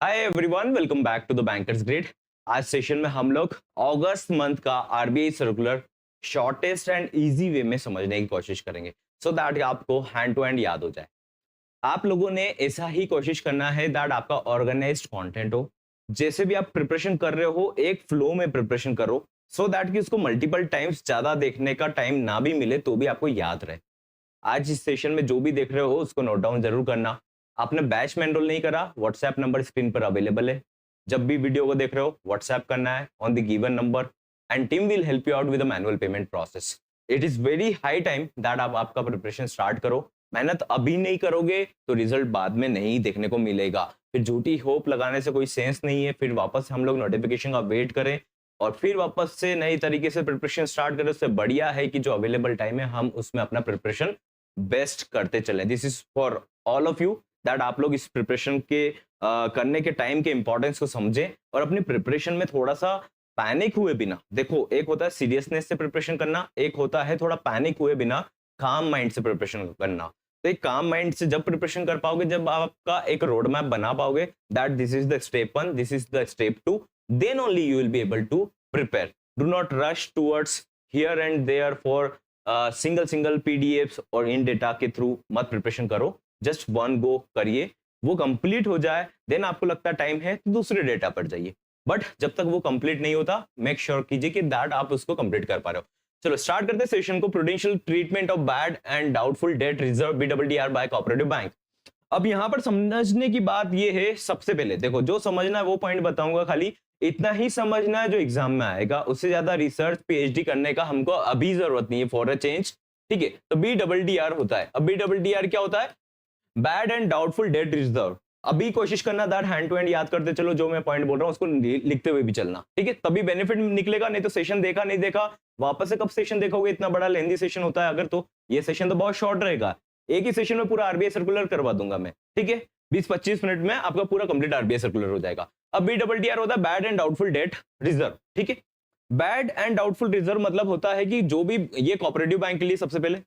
Hi everyone, welcome back to the bankers grid. आज session में हम लोग अगस्त मंथ का RBI circular shortest and easy way में समझने की कोशिश करेंगे सो दैट आपको हैंड टू हैंड याद हो जाए। आप लोगों ने ऐसा ही कोशिश करना है दैट आपका ऑर्गेनाइज्ड कंटेंट हो। जैसे भी आप प्रिपरेशन कर रहे हो एक फ्लो में प्रिपरेशन करो सो दैट कि उसको मल्टीपल टाइम्स ज्यादा देखने का टाइम ना भी मिले तो भी आपको याद रहे। आज इस सेशन में जो भी देख रहे हो उसको नोट डाउन जरूर करना। आपने बैच में एनरोल नहीं करा, व्हाट्सएप नंबर स्क्रीन पर अवेलेबल है। जब भी वीडियो को देख रहे हो व्हाट्सएप करना है on the given number and team will help you out with the manual payment process. It is very high time that आप आपका प्रिपरेशन स्टार्ट करो। मेहनत अभी नहीं करोगे तो रिजल्ट बाद में नहीं देखने को मिलेगा। फिर झूठी होप लगाने से कोई सेंस नहीं है। फिर वापस हम लोग नोटिफिकेशन का वेट करें और फिर वापस से नई तरीके से प्रिपरेशन स्टार्ट करें। उससे बढ़िया है कि जो अवेलेबल टाइम है हम उसमें अपना प्रिपरेशन बेस्ट करते चलें। This is for all of you that आप लोग इस प्रिपरेशन के करने के टाइम के इंपॉर्टेंस को समझें और अपनी प्रिपरेशन में थोड़ा सा पैनिक हुए बिना, देखो एक होता है सीरियसनेस से प्रिपरेशन करना, एक होता है थोड़ा पैनिक हुए बिना काम माइंड से प्रिपरेशन करना। तो एक काम माइंड से जब प्रिपरेशन कर पाओगे, जब आपका एक रोड मैप बना पाओगे that this is the step 1, this is the step 2, then only you will be able to prepare. Do not rush towards here and there for single PDFs और इन डेटा के थ्रू मत preparation करो। Just one go करिए, वो complete हो जाए then आपको लगता है टाइम है तो दूसरे डेटा पर जाइए। बट जब तक वो कंप्लीट नहीं होता मेक श्योर कीजिए कि दैट आप उसको कंप्लीट कर पा रहे हो। चलो स्टार्ट करते हैं सेशन को। Prudential treatment of bad and doubtful debt reserve BDR by cooperative bank. अब यहाँ पर समझने की बात ये है, सबसे पहले देखो जो समझना है वो पॉइंट बताऊंगा, खाली इतना ही समझना है जो एग्जाम में आएगा। उससे ज्यादा रिसर्च पीएचडी करने का हमको अभी जरूरत नहीं है फॉर अ चेंज। ठीक है, तो BDR होता है। अब BDR क्या होता है? Bad and doubtful debt reserve. अभी कोशिश करना दैट हैंड टू हैंड याद करते चलो, जो मैं पॉइंट बोल रहा हूँ उसको लिखते हुए भी चलना। ठीक है, तभी बेनिफिट निकलेगा। नहीं तो सेशन देखा नहीं देखा, वापस से कब सेशन देखोगे? इतना बड़ा लेंदी सेशन होता है अगर, तो ये सेशन तो बहुत शॉर्ट रहेगा। एक ही सेशन में पूरा आरबीआई सर्कुलर करवा दूंगा मैं। ठीक है, 20-25 मिनट में आपका पूरा कंप्लीट आरबीआई सर्कुलर हो जाएगा। अब BDR होता है bad and doubtful debt reserve. ठीक है, बैड एंड डाउटफुल रिजर्व मतलब होता है कि जो भी, ये कोऑपरेटिव बैंक के लिए सबसे पहले,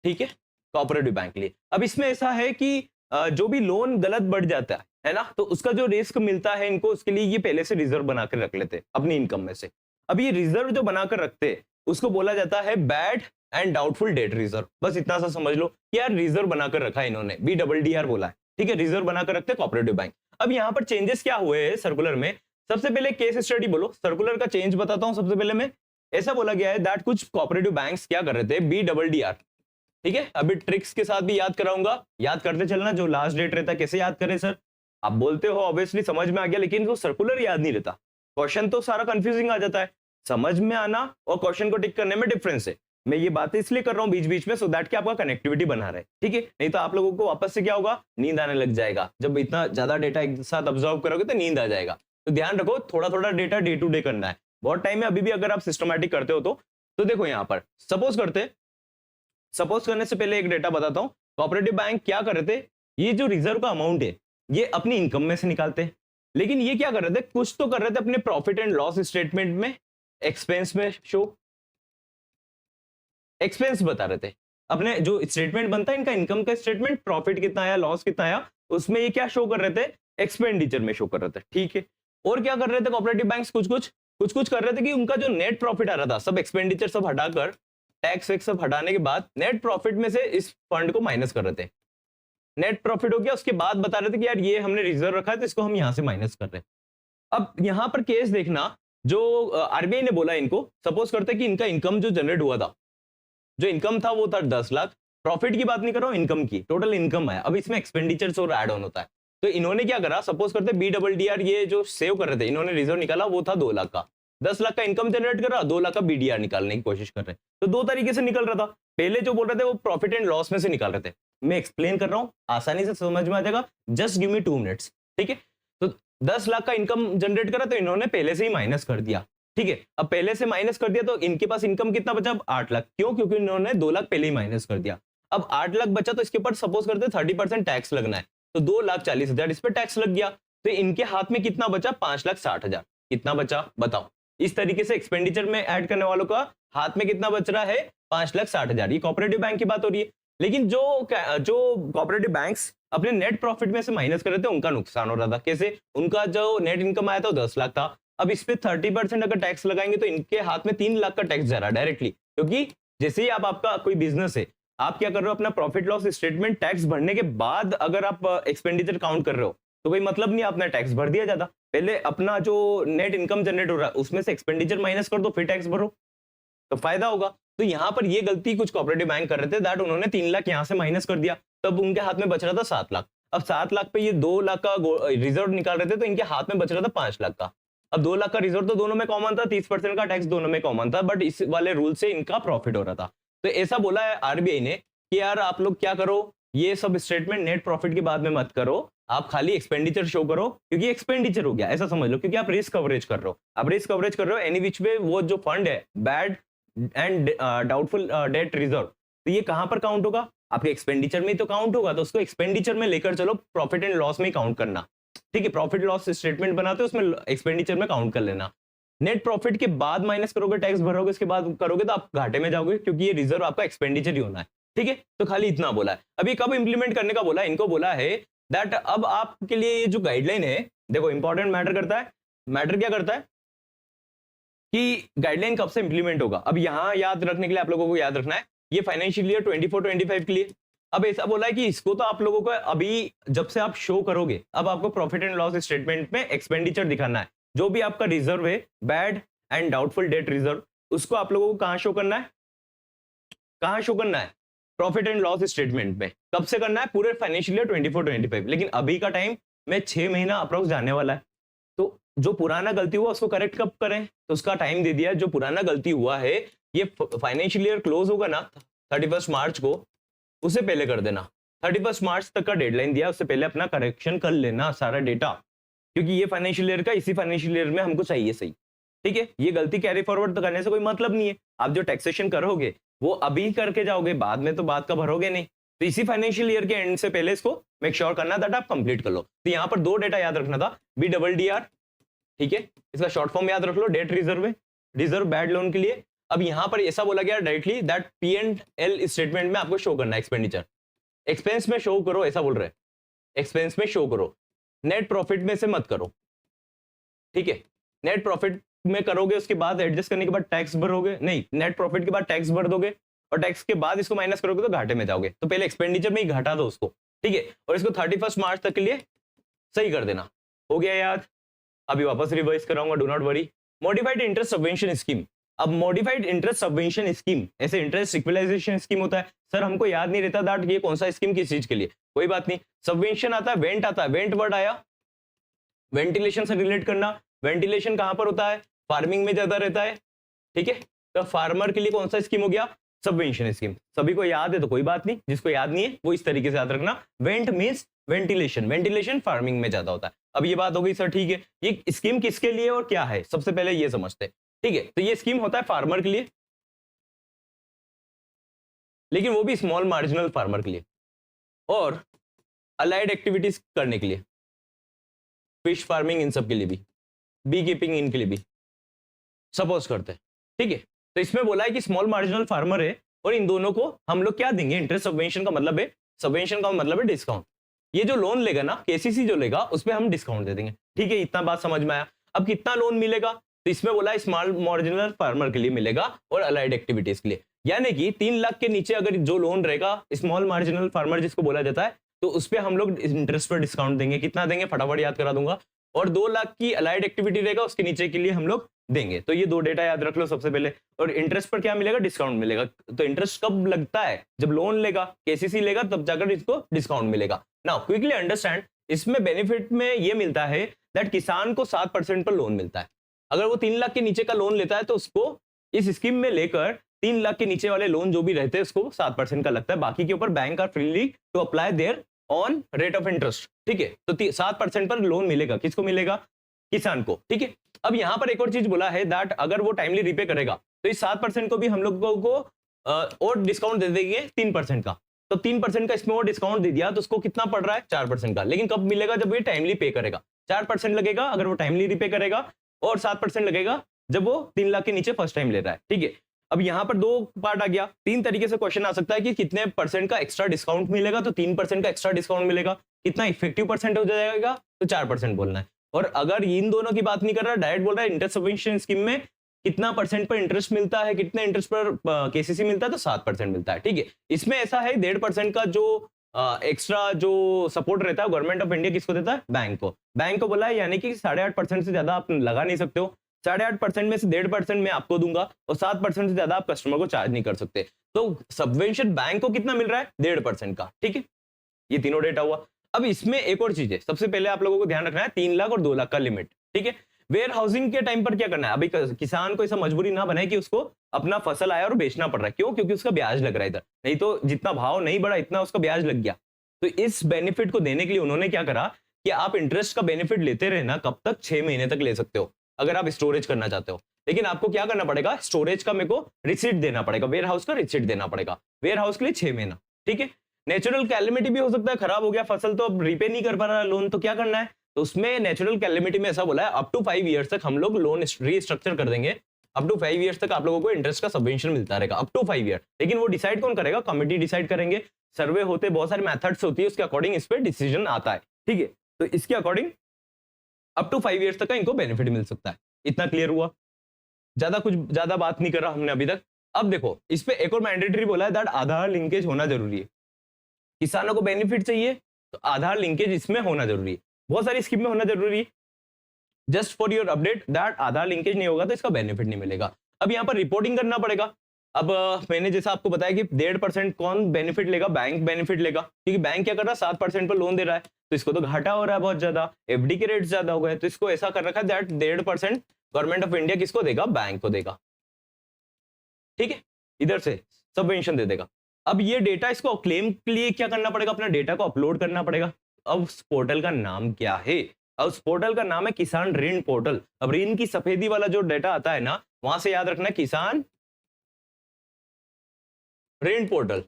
ठीक है, कोऑपरेटिव बैंक के लिए। अब इसमें ऐसा है कि जो भी लोन गलत बढ़ जाता है ना, तो उसका जो रिस्क मिलता है इनको, उसके लिए ये पहले से रिजर्व बनाकर रख लेते हैं अपनी इनकम में से। अब ये रिजर्व जो बनाकर रखते हैं उसको बोला जाता है bad and doubtful debt reserve. बस इतना सा समझ लो कि यार रिजर्व बनाकर रखा है इन्होंने, BDR बोला है। ठीक है, रिजर्व बनाकर रखते हैं कोऑपरेटिव बैंक। अब यहाँ पर चेंजेस क्या हुए हैं सर्कुलर में? सबसे पहले केस स्टडी बोलो, सर्कुलर का चेंज बताता हूं। सबसे पहले में ऐसा बोला गया है दैट कुछ कोऑपरेटिव बैंक्स क्या कर रहे थे, BDR। ठीक है, अभी ट्रिक्स के साथ भी याद कराऊंगा, याद करते चलना। जो लास्ट डेट रहता है कैसे याद करें सर, आप बोलते हो ऑब्वियसली समझ में आ गया, लेकिन वो सर्कुलर याद नहीं रहता। क्वेश्चन तो सारा कंफ्यूजिंग आ जाता है। समझ में आना और क्वेश्चन को टिक करने में डिफरेंस है। मैं ये बातें इसलिए कर रहा हूँ बीच बीच में, सो दैट कि आपका कनेक्टिविटी बना रहे। ठीक है, नहीं तो आप लोगों को वापस से क्या होगा, नींद आने लग जाएगा। जब इतना ज्यादा डेटा एक साथ ऑब्जर्व करोगे तो नींद आ जाएगा। तो ध्यान रखो, थोड़ा थोड़ा डेटा डे टू डे करना है। बहुत टाइम है अभी भी अगर आप सिस्टमैटिक करते हो तो देखो यहाँ पर सपोज करने से पहले एक डेटा बताता हूं। कोऑपरेटिव बैंक क्या कर रहे थे, ये जो रिजर्व का अमाउंट है ये अपनी इनकम में से निकालते हैं, लेकिन ये क्या कर रहे थे, कुछ तो कर रहे थे अपने प्रॉफिट एंड लॉस स्टेटमेंट में, एक्सपेंस में शो, एक्सपेंस बता रहे थे। अपने जो स्टेटमेंट बनता है इनका, इनकम का स्टेटमेंट, प्रॉफिट कितना आया लॉस कितना आया, उसमें ये क्या शो कर रहे थे, एक्सपेंडिचर में शो कर रहे थे। ठीक है, और क्या कर रहे थे कोऑपरेटिव बैंक्स, कुछ कुछ कर रहे थे कि उनका जो नेट प्रॉफिट आ रहा था, सब एक्सपेंडिचर सब हटाकर, टैक्स वैक्स सब हटाने के बाद नेट प्रॉफिट में से इस फंड को माइनस कर रहे थे। नेट प्रॉफिट हो गया, उसके बाद बता रहे थे कि यार ये हमने रिजर्व रखा है तो इसको हम यहां से माइनस कर रहे हैं। अब यहां पर केस देखना, जो आरबीआई ने बोला इनको, सपोज करते कि इनका इनकम जो जनरेट हुआ था, जो इनकम था वो था 10 लाख। प्रॉफिट की बात नहीं कर रहा हूं, इनकम की, टोटल इनकम है। अब इसमें एक्सपेंडिचर्स और एड ऑन होता है। तो इन्होंने क्या करा, सपोज करते BDR ये जो सेव कर रहे थे, इन्होंने रिजर्व निकाला वो था 2 लाख का। 10 लाख का इनकम जनरेट कर रहा, 2 लाख का BDR निकालने की कोशिश कर रहे हैं। तो दो तरीके से निकल रहा था। पहले जो बोल रहे थे वो प्रॉफिट एंड लॉस में से निकाल रहे थे। मैं एक्सप्लेन कर रहा हूं, आसानी से समझ में आ जाएगा, जस्ट गिव मी 2 मिनट्स। ठीक है, तो 10 लाख का इनकम जनरेट करा तो इन्होंने पहले से ही माइनस कर दिया। ठीक है, अब पहले से माइनस कर दिया तो इनके पास इनकम कितना बचा, अब 8 लाख। क्यों? क्योंकि इन्होंने 2 लाख पहले ही माइनस कर दिया। अब 8 लाख बचा तो इसके ऊपर सपोज करते 30% टैक्स लगना है, तो 2,40,000 इस पर टैक्स लग गया। तो इनके हाथ में कितना बचा, 5,60,000। कितना बचा बताओ? इस तरीके से एक्सपेंडिचर में ऐड करने वालों का हाथ में कितना बच रहा है, 5,60,000। ये कोऑपरेटिव बैंक की बात हो रही है। लेकिन जो कोऑपरेटिव बैंक्स अपने नेट प्रॉफिट में से माइनस कर रहे थे, उनका नुकसान हो रहा था। कैसे? उनका जो नेट इनकम आया था वो 10 लाख था, अब इस पे 30% अगर टैक्स लगाएंगे तो इनके हाथ में 3 लाख का टैक्स जा रहा है डायरेक्टली, क्योंकि जैसे ही आप, आपका कोई बिजनेस है, आप क्या कर रहे हो, अपना प्रॉफिट लॉस स्टेटमेंट टैक्स भरने के बाद अगर आप एक्सपेंडिचर काउंट कर रहे हो तो कोई मतलब नहीं, आपने टैक्स भर दिया जाता। पहले अपना जो नेट इनकम जनरेट हो रहा है उसमें से एक्सपेंडिचर माइनस कर दो, फिर टैक्स भरो, तो फायदा होगा। तो यहाँ पर ये गलती कुछ कोऑपरेटिव बैंक कर रहे थे, दैट उन्होंने 3 लाख यहाँ से माइनस कर दिया, तब उनके हाथ में बच रहा था 7 लाख। अब 7 लाख पे ये 2 लाख का रिजर्व निकाल रहे थे, तो इनके हाथ में बच रहा था 5 लाख का। अब 2 लाख का रिजर्व तो दोनों में कॉमन था, 30% का टैक्स दोनों में कॉमन था, बट इस वाले रूल से इनका प्रॉफिट हो रहा था। तो ऐसा बोला है आरबीआई ने कि यार आप लोग क्या करो, ये सब स्टेटमेंट नेट प्रॉफिट के बाद में मत करो, आप खाली एक्सपेंडिचर शो करो, क्योंकि एक्सपेंडिचर हो गया ऐसा समझ लो, क्योंकि आप रिस्क कवरेज कर रहे हो। आप रिस्क कवरेज कर रहे हो एनी विच वे, वो जो फंड है bad and doubtful debt reserve, तो ये कहां पर काउंट होगा? आपके एक्सपेंडिचर में तो काउंट होगा, तो उसको एक्सपेंडिचर में लेकर चलो, प्रॉफिट एंड लॉस में काउंट करना। ठीक है, प्रॉफिट लॉस स्टेटमेंट बनाते हो उसमें एक्सपेंडिचर में काउंट कर लेना। नेट प्रॉफिट के बाद माइनस करोगे, टैक्स भरोगे, उसके बाद करोगे तो आप घाटे में जाओगे, क्योंकि ये रिजर्व आपका एक्सपेंडिचर ही होना है। ठीक है, तो खाली इतना बोला है। अभी कब इंप्लीमेंट करने का बोला? इनको बोला है दैट अब आपके लिए ये जो गाइडलाइन है, देखो इंपॉर्टेंट मैटर करता है। मैटर क्या करता है कि गाइडलाइन कब से इंप्लीमेंट होगा। अब यहां याद रखने के लिए आप लोगों को याद रखना है, ये फाइनेंशियल ईयर 24-25 के लिए। अब ऐसा बोला है कि इसको तो आप लोगों को अभी जब से आप शो करोगे, अब आपको प्रॉफिट एंड लॉस स्टेटमेंट में एक्सपेंडिचर दिखाना है। जो भी आपका रिजर्व है, bad and doubtful debt reserve, उसको आप लोगों को कहां शो करना है? कहां शो करना है? प्रॉफिट एंड लॉस स्टेटमेंट में। कब से करना है? पूरे फाइनेंशियल ईयर 24-25। लेकिन अभी का टाइम में 6 महीना अप्रोक्स जाने वाला है, तो जो पुराना गलती हुआ उसको करेक्ट कब करें? तो उसका टाइम दे दिया। जो पुराना गलती हुआ है, ये फाइनेंशियल ईयर क्लोज होगा ना 31 मार्च को, उससे पहले कर देना। 31 मार्च तक का डेडलाइन दिया, उससे पहले अपना करेक्शन कर लेना सारा डेटा, क्योंकि ये फाइनेंशियल ईयर का इसी फाइनेंशियल ईयर में हमको चाहिए सही। ठीक है, ये गलती कैरी फॉरवर्ड तो करने से कोई मतलब नहीं है। आप जो टैक्सेशन करोगे वो अभी करके जाओगे, बाद में तो बाद का भरोगे नहीं। तो इसी फाइनेंशियल ईयर के एंड से पहले इसको मेक श्योर करना दैट आप कंप्लीट कर लो। तो यहाँ पर 2 डेटा याद रखना था, BDDR। ठीक है, इसका शॉर्ट फॉर्म याद रख लो, डेट रिजर्व है, रिजर्व बैड लोन के लिए। अब यहां पर ऐसा बोला गया डायरेक्टली दैट P&L स्टेटमेंट में आपको शो करना है एक्सपेंडिचर। एक्सपेंस में शो करो, ऐसा बोल रहे हैं, एक्सपेंस में शो करो, नेट प्रॉफिट में से मत करो। ठीक है, नेट प्रॉफिट में करोगे, उसके बाद एडजस्ट करने के बाद टैक्स भरोगे, नहीं, नेट प्रॉफिट के बाद टैक्स भर दोगे, और टैक्स के बाद इसको माइनस करोगे तो घाटे में जाओगे। तो पहले एक्सपेंडिचर में ही घाटा दो उसको। ठीक है, और इसको 31 मार्च तक के लिए सही कर देना। हो गया याद? अभी वापस रिवाइज कराऊंगा, do not worry. Modified interest subvention scheme. अब मॉडिफाइड इंटरेस्ट सबवेंशन स्कीम, ऐसे इंटरेस्ट इक्वलाइजेशन स्कीम होता है। सर हमको याद नहीं रहता दैट ये कौन सा स्कीम किस चीज के लिए, कोई बात नहीं। सबवेंशन आता है, वेंट आता है, वेंट वर्ड आया, वेंटिलेशन से रिलेट करना। वेंटिलेशन कहां पर होता है? फार्मिंग में ज्यादा रहता है। ठीक है, तो फार्मर के लिए कौन सा स्कीम हो गया? Subvention scheme. सभी को याद है तो कोई बात नहीं, जिसको याद नहीं है वो इस तरीके से याद रखना। Went means ventilation, ventilation farming में ज्यादा होता है। अब ये बात हो गई सर, ठीक है, ये स्कीम किसके लिए और क्या है, सबसे पहले ये समझते हैं। ठीक है, तो ये स्कीम होता है फार्मर के लिए, लेकिन वो भी स्मॉल मार्जिनल फार्मर के लिए, और अलाइड एक्टिविटीज करने के लिए, फिश फार्मिंग इन सब के लिए भी, बी कीपिंग इनके लिए भी सपोज करते हैं। ठीक है, तो इसमें बोला है कि स्मॉल मार्जिनल फार्मर है, और इन दोनों को हम लोग क्या देंगे? इंटरेस्ट सबवेंशन का मतलब है, सबवेंशन का मतलब है डिस्काउंट। ये जो लोन लेगा ना, केसीसी जो लेगा, उस पर हम डिस्काउंट दे देंगे। ठीक है, इतना बात समझ में आया। अब कितना लोन मिलेगा? तो इसमें बोला स्मॉल मार्जिनल फार्मर के लिए मिलेगा और अलाइड एक्टिविटीज के लिए, यानी कि 3 लाख के नीचे अगर जो लोन रहेगा, स्मॉल मार्जिनल फार्मर जिसको बोला जाता है, तो उस पर हम लोग इंटरेस्ट पर डिस्काउंट देंगे। कितना देंगे? फटाफट याद करा दूंगा। और 2 लाख की अलाइड एक्टिविटी रहेगा, उसके नीचे के लिए हम लोग देंगे। तो ये 2 डेटा याद रख लो सबसे पहले। और इंटरेस्ट पर क्या मिलेगा? डिस्काउंट मिलेगा। तो इंटरेस्ट कब लगता है? जब लोन लेगा, केसीसी लेगा, तब जाकर इसको डिस्काउंट मिलेगा। नाउ क्विकली अंडरस्टैंड, इसमें बेनिफिट में ये मिलता है दैट किसान को 7% पर लोन मिलता है। अगर वो 3 लाख के नीचे का लोन लेता है तो उसको इस स्कीम में लेकर 3 लाख के नीचे वाले लोन जो भी रहते हैं उसको 7% का लगता है। बाकी के ऊपर bank are freely to apply their own rate of interest. ठीक है, तो 7% पर लोन मिलेगा। किसको मिलेगा? किसान को। ठीक है, अब यहां पर एक और चीज बोला है दैट अगर वो टाइमली रिपे करेगा तो इस 7% को भी हम लोगों को और डिस्काउंट दे देंगे 3% का। तो 3% का इसमें और डिस्काउंट दे दिया तो उसको कितना पड़ रहा है? 4% का। लेकिन कब मिलेगा? जब ये टाइमली पे करेगा। 4% लगेगा अगर वो टाइमली रिपे करेगा, और 7% लगेगा जब वो 3 लाख के नीचे फर्स्ट टाइम ले रहा है। ठीक है, अब यहाँ पर 2 पार्ट आ गया, 3 तरीके से क्वेश्चन आ सकता है कि कितने परसेंट का एक्स्ट्रा डिस्काउंट मिलेगा, तो 3% का एक्स्ट्रा डिस्काउंट मिलेगा। कितना इफेक्टिव परसेंट हो जाएगा, तो 4% बोलना है। और अगर इन दोनों की बात नहीं कर रहा, डायरेक्ट बोल रहा है इंटरेस्ट सब्वेंशन स्कीम में कितना परसेंट पर इंटरेस्ट मिलता है, कितने इंटरेस्ट पर केसीसी मिलता है, तो 7% मिलता है। ठीक है, इसमें ऐसा है 1.5% का जो एक्स्ट्रा जो सपोर्ट रहता है गवर्नमेंट ऑफ इंडिया किसको देता है, बैंक को बोला है, यानी कि 8.5% से ज्यादा आप लगा नहीं सकते हो। 8.5% में से 1.5% मैं आपको दूंगा और 7% से ज्यादा आप कस्टमर को चार्ज नहीं कर सकते। तो सबवेंशन बैंक को कितना मिल रहा है, 1.5% का। ठीक है, ये तीनों डेटा हुआ। अब इसमें एक और चीज है, सबसे पहले आप लोगों को ध्यान रखना है 3 लाख और 2 लाख का लिमिट। ठीक है, वेयर हाउसिंग के टाइम पर क्या करना है, अभी किसान को ऐसा मजबूरी ना बनाए कि उसको अपना फसल आया और बेचना पड़ रहा है। क्यों? क्योंकि उसका ब्याज लग रहा है इधर, नहीं तो जितना भाव नहीं बढ़ा इतना उसका ब्याज लग गया। तो इस बेनिफिट को देने के लिए उन्होंने क्या करा कि आप इंटरेस्ट का बेनिफिट लेते रहना, कब तक, 6 महीने तक ले सकते हो अगर आप स्टोरेज करना चाहते हो। लेकिन आपको क्या करना पड़ेगा, स्टोरेज का मेरे को रिसीट देना पड़ेगा, वेयर हाउस का रिसीट देना पड़ेगा, वेयर हाउस के लिए 6 महीना। ठीक है, नेचुरल कैलेमिटी भी हो सकता है, खराब हो गया फसल तो अब रीपे नहीं कर पा रहा लोन, तो क्या करना है, तो उसमें नेचुरल कैलेमिटी में ऐसा बोला है अप टू 5 इयर्स तक हम लोग लोन रीस्ट्रक्चर कर देंगे। अप टू 5 इयर्स तक आप लोगों को इंटरेस्ट का सबवेंशन मिलता रहेगा, अप टू 5 ईयर। लेकिन वो डिसाइड कौन करेगा, कमिटी डिसाइड करेंगे, सर्वे होते, बहुत सारे मेथड्स होती है, उसके अकॉर्डिंग इस पर डिसीजन आता है। ठीक है, तो इसके अकॉर्डिंग अप टू 5 इयर्स तक का इनको बेनिफिट मिल सकता है। इतना क्लियर हुआ, ज्यादा बात नहीं कर रहा हमने अभी तक। अब देखो, इस पे एक और मैंडेटरी बोला है दैट आधार लिंकेज होना जरूरी है। किसानों को बेनिफिट चाहिए तो आधार लिंकेज इसमें होना जरूरी है, बहुत सारी स्कीम में होना जरूरी है। Just for your update that Aadhaar linkage नहीं होगा तो इसका बेनिफिट नहीं मिलेगा। अब यहाँ पर रिपोर्टिंग करना पड़ेगा। अब मैंने जैसा आपको बताया कि 1.5% कौन बेनिफिट लेगा, बैंक बेनिफिट लेगा, क्योंकि बैंक क्या कर रहा है, 7% पर लोन दे रहा है, तो इसको तो घाटा हो रहा है बहुत ज्यादा, एफडी के रेट ज्यादा हो गए, तो इसको ऐसा कर रखा है दैट 1.5% गवर्नमेंट ऑफ इंडिया किसको देगा, बैंक को देगा। ठीक है, इधर से सबवेंशन दे देगा। अब ये डेटा इसको क्लेम के लिए क्या करना पड़ेगा, अपना डेटा को अपलोड करना पड़ेगा। अब उस पोर्टल का नाम क्या है, अब उस पोर्टल का नाम है किसान ऋण पोर्टल। अब ऋण की सफेदी वाला जो डेटा आता है ना, वहां से याद रखना किसान ऋण पोर्टल।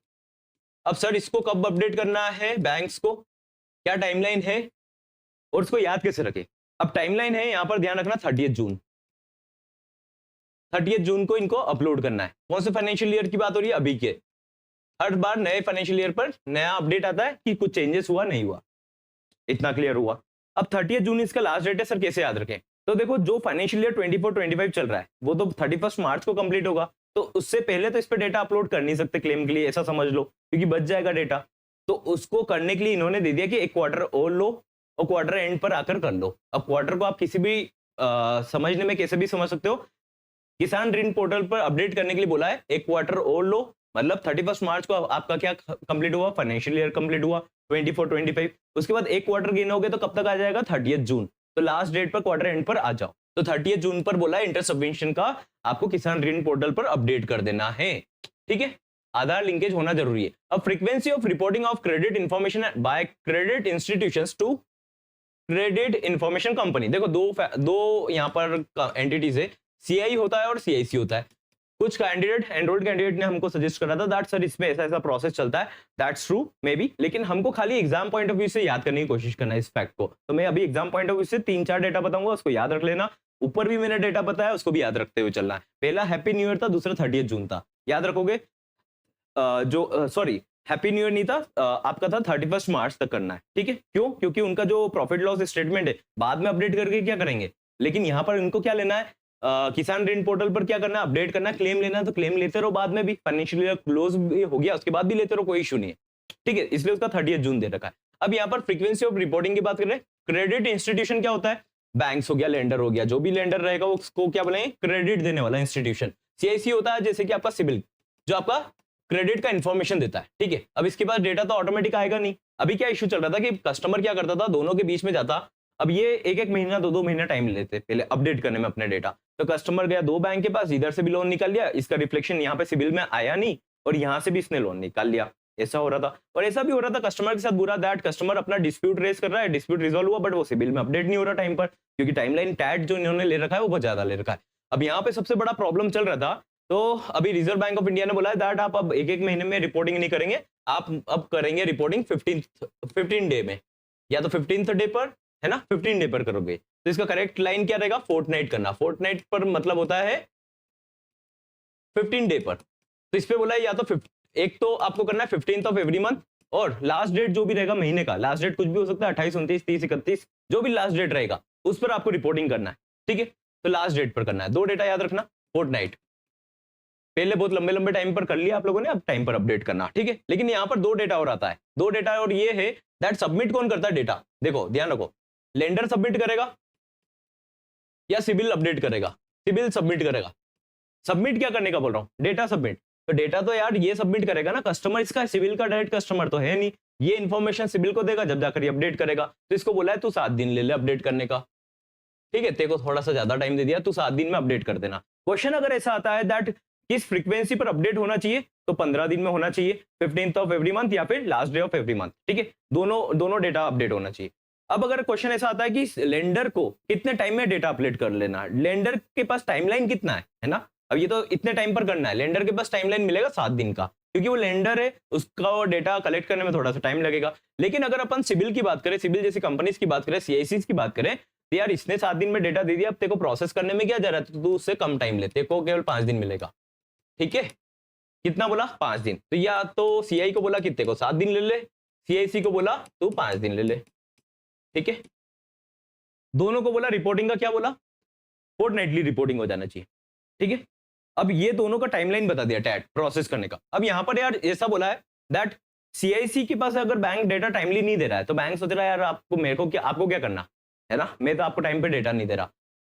अब सर इसको कब अपडेट करना है बैंक्स को, क्या टाइमलाइन है और इसको याद कैसे रखें। अब टाइमलाइन है यहां पर ध्यान रखना 30 जून को इनको अपलोड करना है। कौन से फाइनेंशियल ईयर की बात हो रही है, अभी के। हर बार नए फाइनेंशियल ईयर पर नया अपडेट आता है कि कुछ चेंजेस हुआ नहीं हुआ। इतना क्लियर हुआ। अब 30 जून इसका लास्ट डेट है सर, कैसे याद रखें। तो देखो, जो फाइनेंशियल ईयर 24-25 चल रहा है वो तो 31 मार्च को कंप्लीट होगा, तो उससे पहले तो इस पे डेटा अपलोड कर नहीं सकते क्लेम के लिए, ऐसा समझ लो, क्योंकि बच जाएगा डेटा। तो उसको करने के लिए इन्होंने दे दिया कि एक क्वार्टर और लो और क्वार्टर एंड पर आकर कर लो। अब क्वार्टर को आप किसी भी समझने में कैसे भी समझ सकते हो। किसान ऋण पोर्टल पर अपडेट करने के लिए बोला है एक क्वार्टर और लो, मतलब 31 मार्च को आपका क्या कंप्लीट हुआ, फाइनेंशियल ईयर कंप्लीट हुआ 24-25। उसके बाद एक क्वार्टर गेन हो गए तो कब तक आ जाएगा, 30 जून। तो लास्ट डेट पर क्वार्टर एंड पर आ जाओ। तो 30 जून पर बोला है इंटरेस्ट सबवेंशन का आपको किसान ऋण पोर्टल पर अपडेट कर देना है। ठीक है, आधार लिंकेज होना जरूरी है। अब frequency of reporting of credit information by credit institutions to credit information company. देखो, दो यहाँ पर एंटिटीज है, सीआई होता है और सीआईसी होता है। कुछ कैंडिडेट, एनरोल्ड कैंडिडेट ने हमको सजेस्ट करा था दैट सर इसमें ऐसा ऐसा प्रोसेस चलता है, दैट्स ट्रू मे बी, लेकिन हमको खाली एग्जाम पॉइंट ऑफ व्यू से याद करने की कोशिश करना है इस फैक्ट को। तो मैं अभी एग्जाम पॉइंट ऑफ व्यू से 3-4 डेटा बताऊंगा, उसको याद रख लेना। ऊपर भी मैंने डेटा बताया, उसको भी याद रखते हुए चलना है। पहला हैप्पी न्यू ईयर था, दूसरा 30 जून था, याद रखोगे। सॉरी, हैप्पी न्यू ईयर नहीं था, आपका था 31 मार्च तक करना है। ठीक है, क्यों? क्योंकि उनका जो प्रॉफिट लॉस स्टेटमेंट है बाद में अपडेट करके क्या करेंगे, लेकिन यहाँ पर इनको क्या लेना है, किसान ऋण पोर्टल पर क्या करना है, अपडेट करना है। क्लेम लेना है तो क्लेम लेते रहो, बाद में भी फाइनेंशियल ईयर क्लोज भी हो गया उसके बाद भी लेते रहो, कोई इशू नहीं है। ठीक है, इसलिए उसका 30 जून दे रखा है। अब यहाँ पर फ्रीक्वेंसी ऑफ रिपोर्टिंग की बात करें, क्रेडिट इंस्टीट्यूशन क्या होता है, बैंक्स हो गया, लेंडर हो गया, जो भी लेंडर रहेगा उसको क्या बोलेंगे, क्रेडिट देने वाला इंस्टीट्यूशन। सीआईसी होता है जैसे कि आपका सिविल, जो आपका क्रेडिट का इंफॉर्मेशन देता है। ठीक है, अब इसके पास डेटा तो ऑटोमेटिक आएगा नहीं। अभी क्या इशू चल रहा था कि कस्टमर क्या करता था, दोनों के बीच में जाता, अब ये एक महीना 2 महीना टाइम लेते पहले अपडेट करने में अपने डेटा। तो कस्टमर गया 2 बैंक के पास, इधर से भी लोन निकाल लिया, इसका रिफ्लेक्शन यहाँ पे सिविल में आया नहीं, और यहाँ से भी इसने लोन निकाल लिया। ऐसा हो रहा था, और ऐसा भी हो रहा था कस्टमर के साथ बुरा, दैट कस्टमर अपना डिस्प्यूट रेज कर रहा है, डिस्प्यूट रिजॉल्व हुआ, बट वो सिविल में अपडेट नहीं हो रहा टाइम पर, क्योंकि टाइमलाइन टैट जो इन्होंने ले रखा है वो बहुत ज्यादा ले रखा है। अब यहाँ पे सबसे बड़ा प्रॉब्लम चल रहा था, तो अभी रिजर्व बैंक ऑफ इंडिया ने बोला है दैट आप अब एक महीने में रिपोर्टिंग नहीं करेंगे, आप अब करेंगे रिपोर्टिंग 15 डे में, या तो 15th डे पर, है ना, 15 डे पर करोगे। तो इसका करेक्ट लाइन क्या रहेगा, फोर्टनाइट करना। फोर्टनाइट पर मतलब होता है 15 डे पर। तो इस पे बोला है या तो एक तो आपको करना है 15th ऑफ एवरी मंथ, और लास्ट डेट जो भी रहेगा महीने का, लास्ट डेट कुछ भी हो सकता है, 28, 29, 30, 31, जो भी लास्ट डेट रहेगा उस पर आपको रिपोर्टिंग करना है। ठीक है, तो लास्ट डेट पर करना है। 2 डेटा याद रखना, फोर्टनाइट पहले बहुत लंबे लंबे टाइम पर कर लिया आप लोगों ने, अब टाइम पर अपडेट करना। ठीक है, लेकिन यहाँ पर 2 डेटा और आता है, 2 डेटा और ये है दैट सबमिट कौन करता है डेटा। देखो ध्यान रखो, लेंडर सबमिट करेगा या सिबिल अपडेट करेगा। सिबिल सबमिट करेगा। सबमिट क्या करने का बोल रहा हूँ, डेटा सबमिट। तो डेटा तो यार ये सबमिट करेगा ना, कस्टमर इसका सिविल का डायरेक्ट कस्टमर तो है नहीं, ये इन्फॉर्मेशन सिबिल को देगा, जब जाकर ये अपडेट करेगा। तो इसको बोला है तू 7 दिन ले ले अपडेट करने का। ठीक है, तेरे को थोड़ा सा ज्यादा टाइम दे दिया, तू 7 दिन में अपडेट कर देना। क्वेश्चन अगर ऐसा आता है दैट किस फ्रीक्वेंसी पर अपडेट होना चाहिए, तो 15 दिन में होना चाहिए, 15th ऑफ एवरी मंथ या फिर last day of every month. ठीक है, दोनों डेटा अपडेट होना चाहिए। अब अगर क्वेश्चन ऐसा आता है कि लेंडर को कितने टाइम में डेटा अपडेट कर लेना है, लेंडर के पास टाइमलाइन कितना है ना। अब ये तो इतने टाइम पर करना है, लेंडर के पास टाइमलाइन मिलेगा 7 दिन का, क्योंकि वो लेंडर है, उसका डेटा कलेक्ट करने में थोड़ा सा टाइम लगेगा। लेकिन अगर अपन सिबिल की बात करें, सिबिल जैसी कंपनीज की बात करें, सीआईसीज की बात करें, तो यार इसने 7 दिन में डेटा दे दिया, अब तेरे को प्रोसेस करने में क्या जा रहा है, तो तू उससे कम टाइम ले, तेरे को केवल 5 दिन मिलेगा। ठीक है, कितना बोला, 5 दिन। तो या तो सीआई को बोला कितने को 7 दिन ले ले, सीआईसी को बोला तू 5 दिन ले ले। ठीक है, दोनों को बोला रिपोर्टिंग का क्या बोला, फोर्टनाइटली रिपोर्टिंग हो जाना चाहिए। ठीक है, अब ये दोनों का टाइमलाइन बता दिया टैट प्रोसेस करने का। अब यहां पर यार ऐसा बोला है दैट सीआईसी के पास अगर बैंक डेटा टाइमली नहीं दे रहा है, तो बैंक सोच रहा है यार आपको मेरे को क्या, आपको क्या करना है ना, मैं तो आपको टाइम पे डेटा नहीं दे रहा।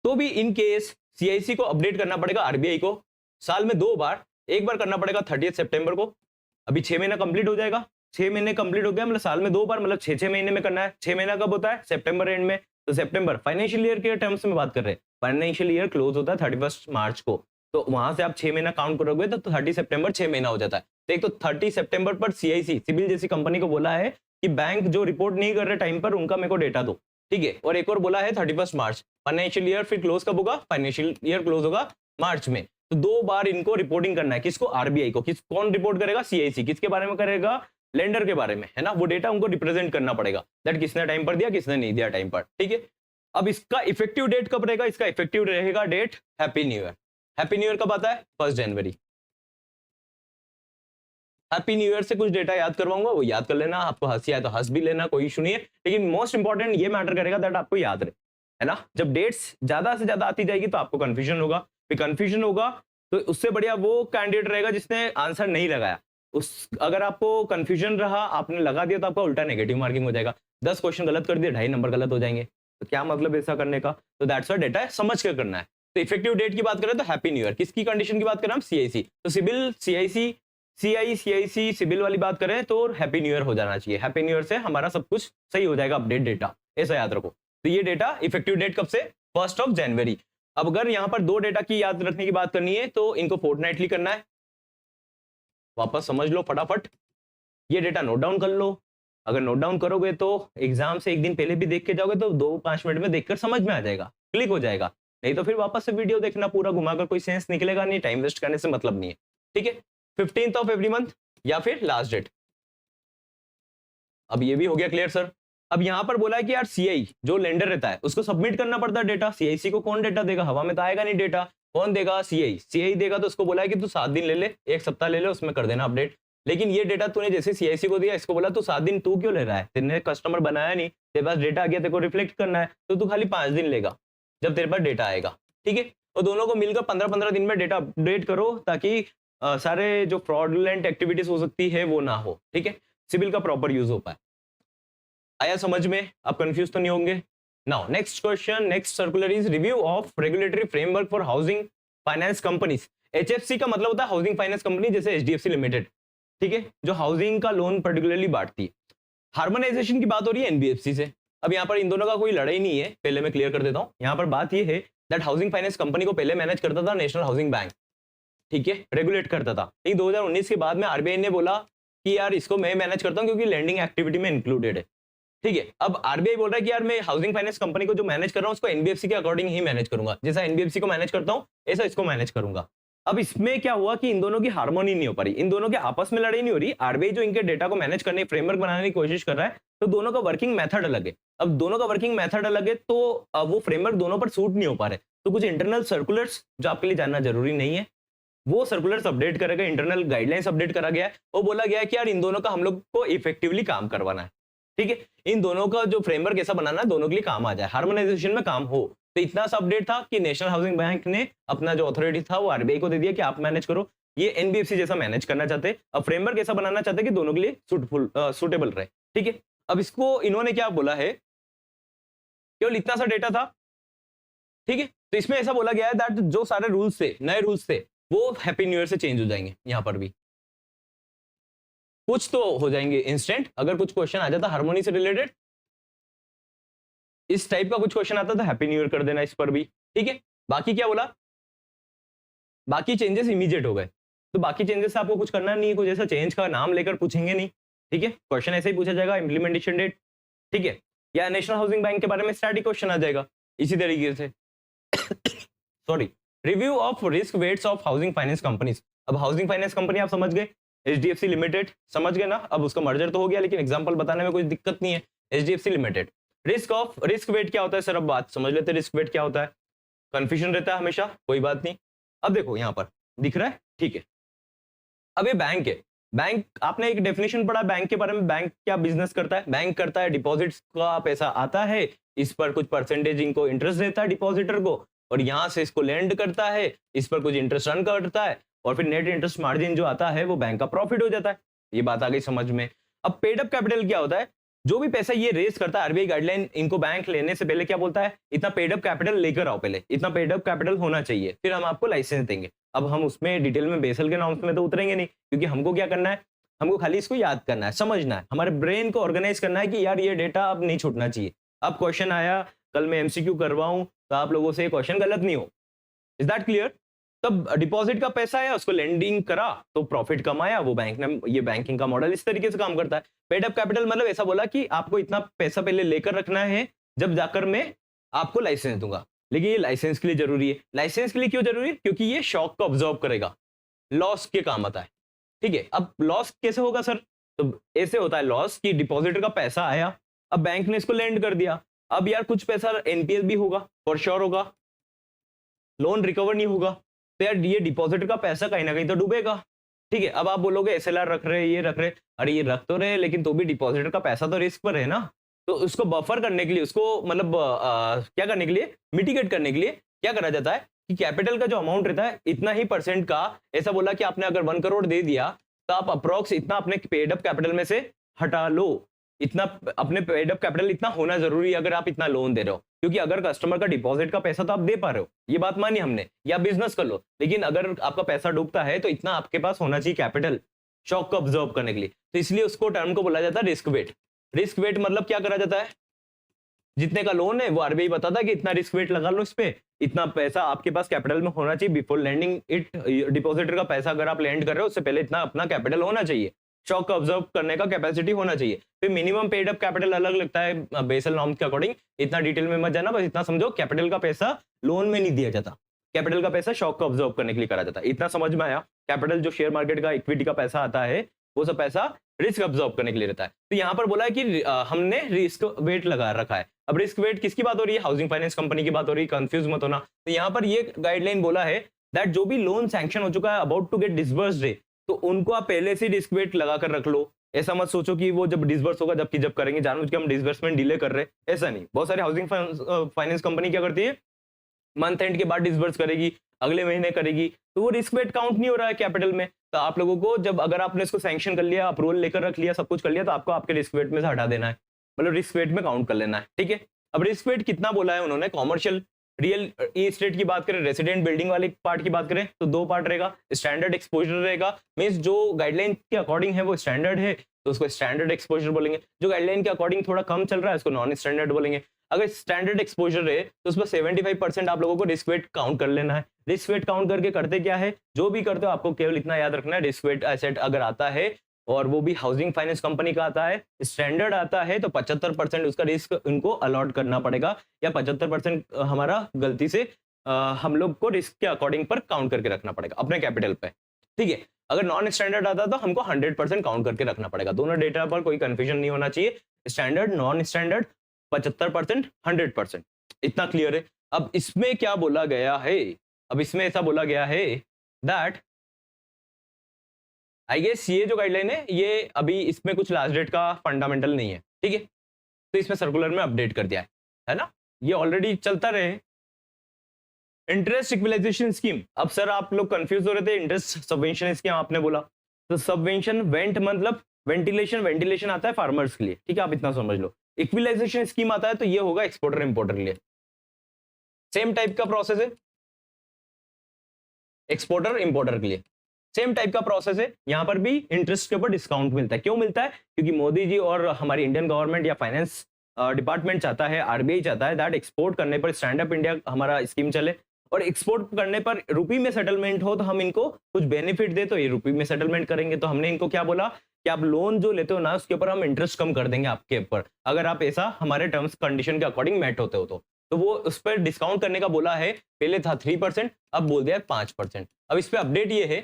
तो भी इन केस सीआईसी को अपडेट करना पड़ेगा आरबीआई को साल में 2 बार, एक बार करना पड़ेगा 30 सितंबर को। अभी 6 महीना कंप्लीट हो जाएगा, 6 महीने कंप्लीट हो गया, मतलब साल में 2 बार, मतलब 6-6 महीने में करना है। 6 महीना कब होता है, सितंबर एंड में। तो सितंबर फाइनेंशियल ईयर के टर्म्स में बात कर रहे हैं, फाइनेंशियल ईयर क्लोज होता है 31 मार्च को, तो वहां से आप 6 महीना काउंट करोगे तो 30 सितंबर 6 महीना हो जाता है। तो एक तो 30 सितंबर पर सीआईसी सिबिल जैसी कंपनी को बोला है कि बैंक जो रिपोर्ट नहीं कर रहे टाइम पर, उनका मेरे को डेटा दो। ठीक है, और एक और बोला है 31 मार्च, फाइनेंशियल ईयर फिर क्लोज कब होगा, फाइनेंशियल ईयर क्लोज होगा मार्च में। तो 2 बार इनको रिपोर्टिंग करना है, किसको, आरबीआई को। कौन रिपोर्ट करेगा, सीआईसी। किसके बारे में करेगा, लेंडर के बारे में, है ना। वो डेटा उनको रिप्रेजेंट करना पड़ेगा दैट किसने टाइम पर दिया, किसने नहीं दिया टाइम पर। ठीक है, अब इसका इफेक्टिव डेट कब रहेगा, इसका इफेक्टिव रहेगा date happy new year. Happy new year कब आता है, 1 जनवरी। हैप्पी न्यू ईयर से कुछ डेटा याद करवाऊंगा, वो याद कर लेना, आपको हंसी आए तो हंस भी लेना, कोई इशू नहीं है। लेकिन मोस्ट इंपॉर्टेंट ये मैटर करेगा दैट आपको याद रहे, है ना। जब डेट्स ज्यादा से ज्यादा आती जाएगी तो आपको कंफ्यूजन होगा, फिर कंफ्यूजन होगा तो उससे बढ़िया वो कैंडिडेट रहेगा जिसने आंसर नहीं लगाया। उस अगर आपको कंफ्यूजन रहा, आपने लगा दिया, तो आपका उल्टा नेगेटिव मार्किंग हो जाएगा। 10 क्वेश्चन गलत कर दिए, 2.5 नंबर गलत हो जाएंगे। तो क्या मतलब ऐसा करने का, तो दैट्स व्हाई डेटा समझ कर करना है। तो इफेक्टिव डेट की बात करें तो हैप्पी न्यू ईयर, किसकी कंडीशन की बात करें हम, सीआईसी। तो सिबिल, सीआईसी, सीआईसी सिबिल वाली बात करें तो हैप्पी न्यू ईयर हो जाना चाहिए। हैप्पी न्यू ईयर से हमारा सब कुछ सही हो जाएगा, अपडेट डेटा, ऐसा याद रखो। तो ये डेटा इफेक्टिव डेट कब से, 1 जनवरी। अब अगर यहां पर 2 डेटा की याद रखने की बात करनी है तो इनको फोर्टनाइटली करना है। वापस समझ लो फटाफट, ये डेटा नोट डाउन कर लो। अगर नोट डाउन करोगे तो एग्जाम से एक दिन पहले भी देख के जाओगे तो 2-5 मिनट में देखकर समझ में आ जाएगा, क्लिक हो जाएगा। नहीं तो फिर वापस से वीडियो देखना पूरा घुमाकर, कोई सेंस निकलेगा नहीं, टाइम वेस्ट करने से मतलब नहीं है। ठीक है, 15th ऑफ एवरी मंथ या फिर लास्ट डेट। अब ये भी हो गया क्लियर सर। अब यहां पर बोला है कि यार सीआई जो लेंडर रहता है उसको सबमिट करना पड़ता है डेटा। सीआईसी को कौन डेटा देगा, हवा में तो आएगा नहीं डेटा, कौन देगा, सीआई। सीआई देगा तो उसको बोला है कि तू 7 दिन ले ले, 1 सप्ताह ले ले, उसमें कर देना अपडेट। लेकिन ये डेटा तूने जैसे सीआईसी को दिया, इसको बोला तू 7 दिन तू क्यों ले रहा है, तेरे कस्टमर बनाया नहीं, तेरे पास डेटा आ गया, तेरे को रिफ्लेक्ट करना है, तो तू खाली 5 दिन लेगा जब तेरे पास डेटा आएगा। ठीक है, और दोनों को मिलकर 15-15 दिन में डेटा अपडेट करो, ताकि सारे जो फ्रॉडुलेंट एक्टिविटीज हो सकती है वो ना हो। ठीक है, सिबिल का प्रॉपर यूज हो पाए। आया समझ में, आप कंफ्यूज तो नहीं होंगे। Now next question, next circular is review of regulatory framework for housing finance companies. HFC का मतलब होता है हाउसिंग फाइनेंस कंपनी, जैसे एचडीएफसी लिमिटेड। ठीक है, जो हाउसिंग का लोन पर्टिकुलरली बांटती है। हार्मोनाइजेशन की बात हो रही है एनबीएफसी से। अब यहाँ पर इन दोनों का कोई लड़ाई नहीं है, पहले मैं क्लियर कर देता हूँ। यहाँ पर बात यह है दैट हाउसिंग फाइनेंस कंपनी को पहले मैनेज करता था नेशनल हाउसिंग बैंक। ठीक है, रेगुलेट करता था। लेकिन 2019 के बाद में आरबीआई ने बोला कि यार इसको मैं मैनेज करता हूँ क्योंकि लैंडिंग एक्टिविटी में इंक्लूडेड है। ठीक है, अब आरबीआई बोल रहा है कि यार मैं हाउसिंग फाइनेंस कंपनी को जो मैनेज कर रहा हूँ उसको एनबीएफसी के अकॉर्डिंग ही मैनेज करूंगा, जैसा एनबीएफसी को मैनेज करता हूँ ऐसा इसको मैनेज करूंगा। अब इसमें क्या हुआ कि इन दोनों की हार्मोनी नहीं हो पा रही, इन दोनों के आपस में लड़ाई नहीं हो रही। आरबीआई जो इनके डेटा को मैनेज करने फ्रेमवर्क बनाने की कोशिश कर रहा है, तो दोनों का वर्किंग मेथड अलग है। अब दोनों का वर्किंग मेथड अलग है तो वो फ्रेमवर्क दोनों पर सूट नहीं हो पा रहे। तो कुछ इंटरनल सर्कुलर्स जो आपके लिए जानना जरूरी नहीं है, वो सर्कुलर्स अपडेट करेगा, इंटरनल गाइडलाइंस अपडेट करा गया है, वो बोला गया है कि यार इन दोनों का हम लोग को इफेक्टिवली काम करवाना है, ठीक है, इन दोनों का जो फ्रेमवर्क ऐसा बनाना है दोनों के लिए काम आ जाए, हार्मोनाइजेशन में काम हो। तो इतना सा अपडेट था कि नेशनल हाउसिंग बैंक ने अपना जो अथॉरिटी था वो आरबीआई को दे दिया कि आप मैनेज करो, ये एनबीएफसी जैसा मैनेज करना चाहते, अब फ्रेमवर्क ऐसा बनाना चाहते कि दोनों के लिए सुटेबल रहे, ठीक है। अब इसको इन्होंने क्या बोला है, केवल इतना सा डेटा था, ठीक है, तो इसमें ऐसा बोला गया है दैट जो सारे रूल्स थे, नए रूल्स थे, वो हैप्पी न्यू ईयर से चेंज हो जाएंगे। यहां पर भी कुछ तो हो जाएंगे इंस्टेंट, अगर कुछ क्वेश्चन आ जाता हार्मोनी से रिलेटेड, इस टाइप का कुछ क्वेश्चन आता तो हैप्पी न्यू ईयर कर देना इस पर भी, ठीक है। बाकी क्या बोला, बाकी चेंजेस इमीडिएट हो गए, तो बाकी चेंजेस से आपको कुछ करना नहीं है, कुछ ऐसा चेंज का नाम लेकर पूछेंगे नहीं, ठीक है, क्वेश्चन ऐसे ही पूछा जाएगा, इंप्लीमेंटेशन डेट, ठीक है, या नेशनल हाउसिंग बैंक के बारे में स्टैटिक क्वेश्चन आ जाएगा इसी तरीके से। Sorry, review of risk weights of housing finance companies. अब हाउसिंग फाइनेंस कंपनी आप समझ गए, एचडीएफसी लिमिटेड समझ गए ना, अब उसका मर्जर तो हो गया लेकिन एग्जांपल बताने में कोई दिक्कत नहीं है, एचडीएफसी लिमिटेड। रिस्क वेट क्या होता है सर, अब बात समझ लेते हैं, रिस्क वेट क्या होता है, कंफ्यूजन रहता है हमेशा, कोई बात नहीं। अब देखो यहां पर दिख रहा है, ठीक है, अब ये बैंक है, बैंक आपने एक डेफिनेशन पढ़ा बैंक के बारे में, बैंक क्या बिजनेस करता है, बैंक करता है डिपॉजिट्स का पैसा आता है, इस पर कुछ परसेंटेज इनको इंटरेस्ट देता है डिपॉजिटर को, और यहां से इसको लेंड करता है, इस पर कुछ इंटरेस्ट अर्न करता है, और फिर नेट इंटरेस्ट मार्जिन जो आता है वो बैंक का प्रॉफिट हो जाता है। ये बात आ गई समझ में। अब पेड अप कैपिटल क्या होता है, जो भी पैसा ये रेज करता है, आरबीआई गाइडलाइन इनको बैंक लेने से पहले क्या बोलता है, इतना पेड अप कैपिटल लेकर आओ, पहले इतना पेड अप कैपिटल होना चाहिए, फिर हम आपको लाइसेंस देंगे। अब हम उसमें डिटेल में बेसल के नाम में तो उतरेंगे नहीं, क्योंकि हमको क्या करना है, हमको खाली इसको याद करना है, समझना है, हमारे ब्रेन को ऑर्गेनाइज करना है कि यार ये डेटा अब नहीं छूटना चाहिए। अब क्वेश्चन आया, कल मैं एमसीक्यू करवाऊं तो आप लोगों से ये क्वेश्चन गलत नहीं हो, इज दैट क्लियर। तब डिपॉजिट का पैसा आया, उसको लेंडिंग करा तो प्रॉफिट कमाया, वो बैंक ने, ये बैंकिंग का मॉडल इस तरीके से काम करता है। पेड अप कैपिटल मतलब ऐसा बोला कि आपको इतना पैसा पहले लेकर रखना है, जब जाकर मैं आपको लाइसेंस दूंगा। लेकिन ये लाइसेंस के लिए जरूरी है, लाइसेंस के लिए क्यों जरूरी है, क्योंकि ये शॉक को ऑब्जॉर्व करेगा, लॉस के काम आता है, ठीक है। अब लॉस कैसे होगा सर, तो ऐसे होता है लॉस कि डिपॉजिटर का पैसा आया, अब बैंक ने इसको लेंड कर दिया, अब यार कुछ पैसा एनपीएस भी होगा, फॉर श्योर होगा, लोन रिकवर नहीं होगा, तो यार ये डिपॉजिटर का पैसा कहीं ना कहीं तो डूबेगा, ठीक है। अब आप बोलोगे एसएलआर रख रहे, ये रख रहे, अरे ये रख तो रहे, लेकिन तो भी डिपॉजिटर का पैसा तो रिस्क पर है ना, तो उसको बफर करने के लिए, उसको मतलब क्या करने के लिए, मिटिगेट करने के लिए क्या करा जाता है कि कैपिटल का जो अमाउंट रहता है इतना ही परसेंट का, ऐसा बोला कि आपने अगर 1 करोड़ दे दिया तो आप अप्रोक्स इतना अपने पेड अप कैपिटल में से हटा लो, इतना अपने पेड अप कैपिटल इतना होना जरूरी है अगर आप इतना लोन दे रहे हो, क्योंकि अगर कस्टमर का डिपॉजिट का पैसा तो आप दे पा रहे हो, ये बात मानी हमने, या बिजनेस कर लो, लेकिन अगर आपका पैसा डूबता है तो इतना आपके पास होना चाहिए कैपिटल शॉक को ऑब्जॉर्व करने के लिए, तो इसलिए उसको टर्म को बोला जाता है रिस्क वेट। रिस्क वेट मतलब क्या करा जाता है, जितने का लोन है वो आरबीआई बताता है कि इतना रिस्क वेट लगा लो इस पे, इतना पैसा आपके पास कैपिटल में होना चाहिए बिफोर लैंडिंग इट, डिपॉजिटर का पैसा अगर आप लैंड कर रहे हो उससे पहले इतना अपना कैपिटल होना चाहिए, शॉक ऑब्जर्व करने का कैपेसिटी होना चाहिए। फिर मिनिमम पेड अप कैपिटल अलग लगता है बेसल नॉर्म्स के अकॉर्डिंग, इतना डिटेल में मत जाना, बस इतना समझो कैपिटल का पैसा लोन में नहीं दिया जाता, कैपिटल का पैसा शॉक को ऑब्जर्व करने के लिए करा जाता है, इतना समझ में आया। कैपिटल जो शेयर मार्केट का इक्विटी का पैसा आता है वो सब पैसा रिस्क ऑब्जॉर्व करने के लिए रहता है। तो यहाँ पर बोला है कि हमने रिस्क वेट लगा रखा है। अब रिस्क वेट किसकी बात हो रही है, हाउसिंग फाइनेंस कंपनी की बात हो रही है, कंफ्यूज मत होना। तो यहाँ पर ये गाइडलाइन बोला है दैट जो भी लोन सैंक्शन हो चुका है, अबाउट टू गेट डिसबर्स्ड है, तो उनको आप पहले से रिस्क वेट लगा कर रख लो। ऐसा मत सोचो कि वो जब डिसबर्स होगा जबकि जब करेंगे जानबूझ के हम डिसबर्समेंट डिले कर रहे हैं, ऐसा नहीं। बहुत सारी हाउसिंग फाइनेंस कंपनी क्या करती है, मंथ एंड के बाद डिसबर्स करेगी, अगले महीने करेगी, तो वो रिस्क वेट काउंट नहीं हो रहा है कैपिटल में। तो आप लोगों को जब अगर आपने इसको सैंक्शन कर लिया, अप्रूवल लेकर रख लिया, सब कुछ कर लिया, तो आपको आपके रिस्क वेट में से हटा देना है, मतलब रिस्क वेट में काउंट कर लेना है, ठीक है। अब रिस्क वेट कितना बोला है उन्होंने, कॉमर्शियल रियल एस्टेट की बात करें, रेसिडेंट बिल्डिंग वाले पार्ट की बात करें तो 2 पार्ट रहेगा, स्टैंडर्ड एक्सपोजर रहेगा, मींस जो गाइडलाइन के अकॉर्डिंग है वो स्टैंडर्ड है तो उसको स्टैंडर्ड एक्सपोजर बोलेंगे, जो गाइडलाइन के अकॉर्डिंग थोड़ा कम चल रहा है उसको नॉन स्टैंडर्ड बोलेंगे। अगर स्टैंडर्ड एक्सपोजर है तो उसमें 75% आप लोगों को रिस्क वेट काउंट कर लेना है। रिस्क वेट काउंट करके करते क्या है, जो भी करते हो आपको केवल इतना याद रखना है, रिस्क वेट एसेट अगर आता है और वो भी हाउसिंग फाइनेंस कंपनी का आता है, स्टैंडर्ड आता है, तो 75% उसका रिस्क उनको अलॉट करना पड़ेगा, या 75% हमारा गलती से हम लोग को रिस्क के अकॉर्डिंग पर काउंट करके रखना पड़ेगा अपने कैपिटल पे, ठीक है। अगर नॉन स्टैंडर्ड आता तो हमको 100% काउंट करके रखना पड़ेगा। दोनों डेटा पर कोई कंफ्यूजन नहीं होना चाहिए, स्टैंडर्ड नॉन स्टैंडर्ड 75% 100%, इतना क्लियर है। अब इसमें क्या बोला गया है, अब इसमें ऐसा बोला गया है दैट आई गेस ये जो गाइडलाइन है ये अभी इसमें कुछ लास्ट डेट का फंडामेंटल नहीं है, ठीक है, तो इसमें सर्कुलर में अपडेट कर दिया है ना, ये ऑलरेडी चलता रहे। इंटरेस्ट इक्विलाइजेशन स्कीम, अब सर आप लोग कंफ्यूज हो रहे थे, इंटरेस्ट सबवेंशन स्कीम आपने बोला, तो सबवेंशन वेंट मतलब वेंटिलेशन, वेंटिलेशन आता है फार्मर्स के लिए, ठीक है, आप इतना समझ लो। इक्विलाइजेशन स्कीम आता है तो ये होगा एक्सपोर्टर इंपोर्टर के लिए, सेम टाइप का प्रोसेस है, एक्सपोर्टर इंपोर्टर के लिए सेम टाइप का प्रोसेस है। यहां पर भी इंटरेस्ट के ऊपर डिस्काउंट मिलता है, क्यों मिलता है, क्योंकि मोदी जी और हमारी इंडियन गवर्नमेंट या फाइनेंस डिपार्टमेंट चाहता है, आरबीआई चाहता है दैट एक्सपोर्ट करने पर स्टैंड अप इंडिया हमारा स्कीम चले, और एक्सपोर्ट करने पर रुपी में सेटलमेंट हो तो हम इनको कुछ बेनिफिट दे, तो ये रुपी में सेटलमेंट करेंगे। तो हमने इनको क्या बोला कि आप लोन जो लेते हो ना उसके ऊपर हम इंटरेस्ट कम कर देंगे आपके ऊपर, अगर आप ऐसा हमारे टर्म्स कंडीशन के अकॉर्डिंग मेट होते हो तो वो उस पर डिस्काउंट करने का बोला है। पहले था 3%, अब बोल दिया 5%। अब इस पे अपडेट ये है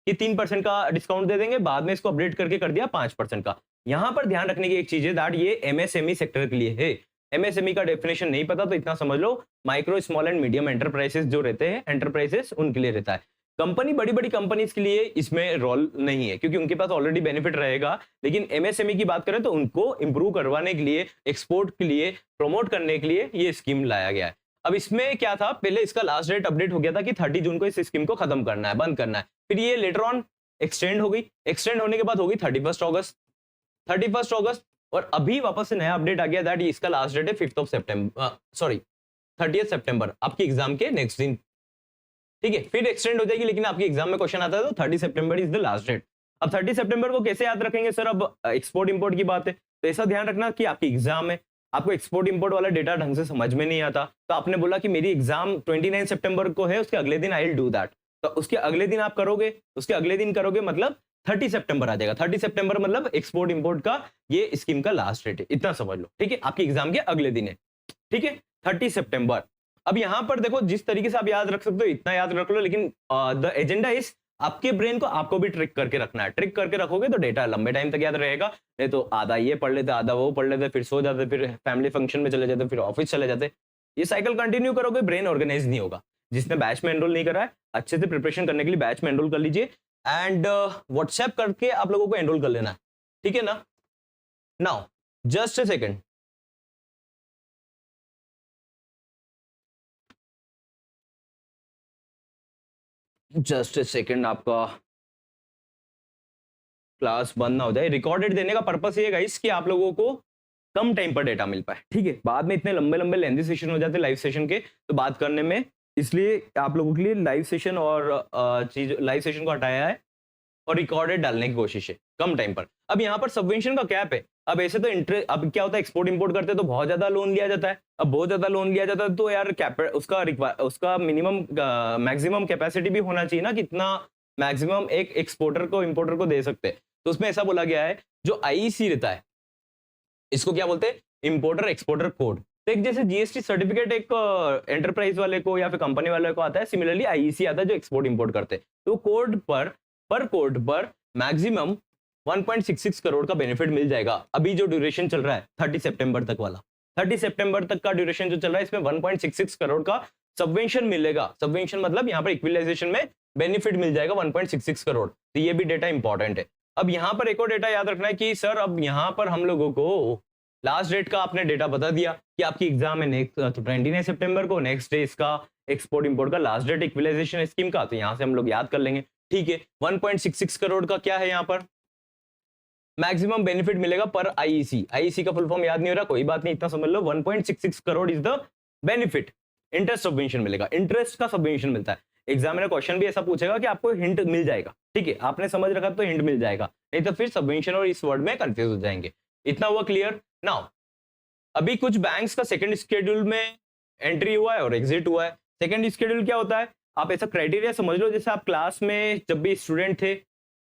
कि 3% का डिस्काउंट दे देंगे, बाद में इसको अपडेट करके कर दिया 5% का। यहां पर ध्यान रखने की एक चीज है दैट ये एमएसएमई सेक्टर के लिए है। एमएसएमई का डेफिनेशन नहीं पता तो इतना समझ लो, micro small and medium enterprises जो रहते हैं, एंटरप्राइजेस उनके लिए रहता है। कंपनी बड़ी बड़ी कंपनीज के लिए इसमें रोल नहीं है क्योंकि उनके पास ऑलरेडी बेनिफिट रहेगा, लेकिन एमएसएमई की बात करें तो उनको इंप्रूव करवाने के लिए, एक्सपोर्ट के लिए, प्रमोट करने के लिए ये स्कीम लाया गया है। अब इसमें क्या था, पहले इसका लास्ट डेट अपडेट हो गया था कि 30 जून को इस स्कीम को खत्म करना है, बंद करना है। फिर ये लेटर ऑन एक्सटेंड हो गई, एक्सटेंड होने के बाद होगी 31 अगस्त, 31 अगस्त, और अभी वापस से नया अपडेट आ गया दैट इसका लास्ट डेट है 5 सितंबर, सॉरी 30 सितंबर, आपकी एग्जाम के नेक्स्ट दिन, ठीक है, फिर एक्सटेंड हो जाएगी, लेकिन आपकी एग्जाम में क्वेश्चन आता है तो 30 सितंबर इज द लास्ट डेट। अब 30 सितंबर को कैसे याद रखेंगे सर, अब एक्सपोर्ट इंपोर्ट की बात है तो ऐसा ध्यान रखना कि आपकी एग्जाम है, आपको एक्सपोर्ट इंपोर्ट वाला डेटा ढंग से समझ में नहीं आता, तो आपने बोला कि मेरी एग्जाम 29 सितंबर को है, उसके अगले दिन आई विल डू दैट, तो उसके अगले दिन आप करोगे, उसके अगले दिन करोगे मतलब 30 सितंबर आ जाएगा। 30 सितंबर मतलब एक्सपोर्ट इंपोर्ट का ये स्कीम का लास्ट डेट है, इतना समझ लो, ठीक है, आपकी एग्जाम के अगले दिन है, ठीक है, 30 सितंबर। अब यहां पर देखो जिस तरीके से आप याद रख सकते हो इतना याद रख लो, लेकिन द एजेंडा इज आपके ब्रेन को आपको भी ट्रिक करके रखना है, ट्रिक करके रखोगे तो डेटा लंबे टाइम तक याद रहेगा, नहीं तो आधा ये पढ़ लेते, आधा वो पढ़ लेते, फिर सो जाते, फिर फैमिली फंक्शन में चले जाते, फिर ऑफिस चले जाते, ये साइकिल कंटिन्यू करोगे, ब्रेन ऑर्गेनाइज नहीं होगा। जिसने बैच में एनरोल नहीं करा है अच्छे से प्रिपरेशन करने के लिए बैच में एनरोल कर लीजिए, एंड व्हाट्सएप करके आप लोगों को एनरोल कर लेना है, ठीक है ना। Now just a second, just a second, आपका क्लास बंद ना हो जाए। रिकॉर्डेड देने का पर्पस ये गाइस कि आप लोगों को कम टाइम पर डेटा मिल पाए, ठीक है, बाद में इतने लंबे लंबे लेंथी सेशन हो जाते लाइव सेशन के, तो बात करने में, इसलिए आप लोगों के लिए लाइव सेशन और चीज लाइव सेशन को हटाया है और रिकॉर्डेड डालने की कोशिश है कम टाइम पर। अब यहाँ पर सबवेंशन का कैप है, अब ऐसे तो इंटरेस्ट, अब क्या होता है एक्सपोर्ट इंपोर्ट करते हैं तो बहुत ज्यादा लोन लिया जाता है, अब बहुत ज्यादा लोन लिया जाता है तो यार उसका मिनिमम मैक्सिमम कैपेसिटी भी होना चाहिए ना, कितना मैक्सिमम एक एक्सपोर्टर को इंपोर्टर को दे सकते हैं, तो उसमें ऐसा बोला गया है जो आईईसी रहता है, इसको क्या बोलते हैं, इंपोर्टर एक्सपोर्टर कोड। तो एक जैसे जीएसटी सर्टिफिकेट एक एंटरप्राइज वाले को या फिर कंपनी वाले को आता है, सिमिलरली आईईसी आता है जो एक्सपोर्ट इंपोर्ट करते हैं, तो कोड पर कोड पर मैक्सिमम 1.66 करोड़ का बेनिफिट मिल जाएगा। अभी जो ड्यूरेशन चल रहा है 30 सितंबर तक वाला, 30 सितंबर तक का ड्यूरेशन जो चल रहा है इसमें 1.66 करोड़ का सबवेंशन मिलेगा। सबवेंशन मतलब यहाँ पर इक्विलाइजेशन में बेनिफिट मिल जाएगा 1.66 करोड़, तो ये भी डेटा इंपॉर्टेंट है। अब यहाँ पर एक और डेटा याद रखना है कि सर अब यहाँ पर हम लोगों को लास्ट डेट का आपने डेटा बता दिया कि आपकी एग्जाम है नेक्स्ट 29 सितंबर को, नेक्स्ट डे इसका एक्सपोर्ट इंपोर्ट का लास्ट डेट इक्विलाइजेशन स्कीम का, तो यहाँ से हम लोग याद कर लेंगे, ठीक है। 1.66 करोड़ का क्या है यहाँ पर मैक्सिमम बेनिफिट मिलेगा पर आईईसी, आईईसी का फुल फॉर्म याद नहीं हो रहा, कोई बात नहीं, इतना समझ लो 1.66 crore is the benefit. Interest subvention मिलेगा, इंटरेस्ट का सबवेंशन मिलता है। एग्जामिनर क्वेश्चन भी ऐसा पूछेगा कि आपको हिंट मिल जाएगा, ठीक है, आपने समझ रखा तो हिंट मिल जाएगा, नहीं तो फिर सबवेंशन और इस वर्ड में कंफ्यूज हो जाएंगे। इतना हुआ क्लियर। नाउ अभी कुछ बैंक्स का सेकंड शेड्यूल में एंट्री हुआ है और एग्जिट हुआ है। सेकंड शेड्यूल क्या होता है, आप ऐसा क्राइटेरिया समझ लो, जैसे आप क्लास में जब भी स्टूडेंट थे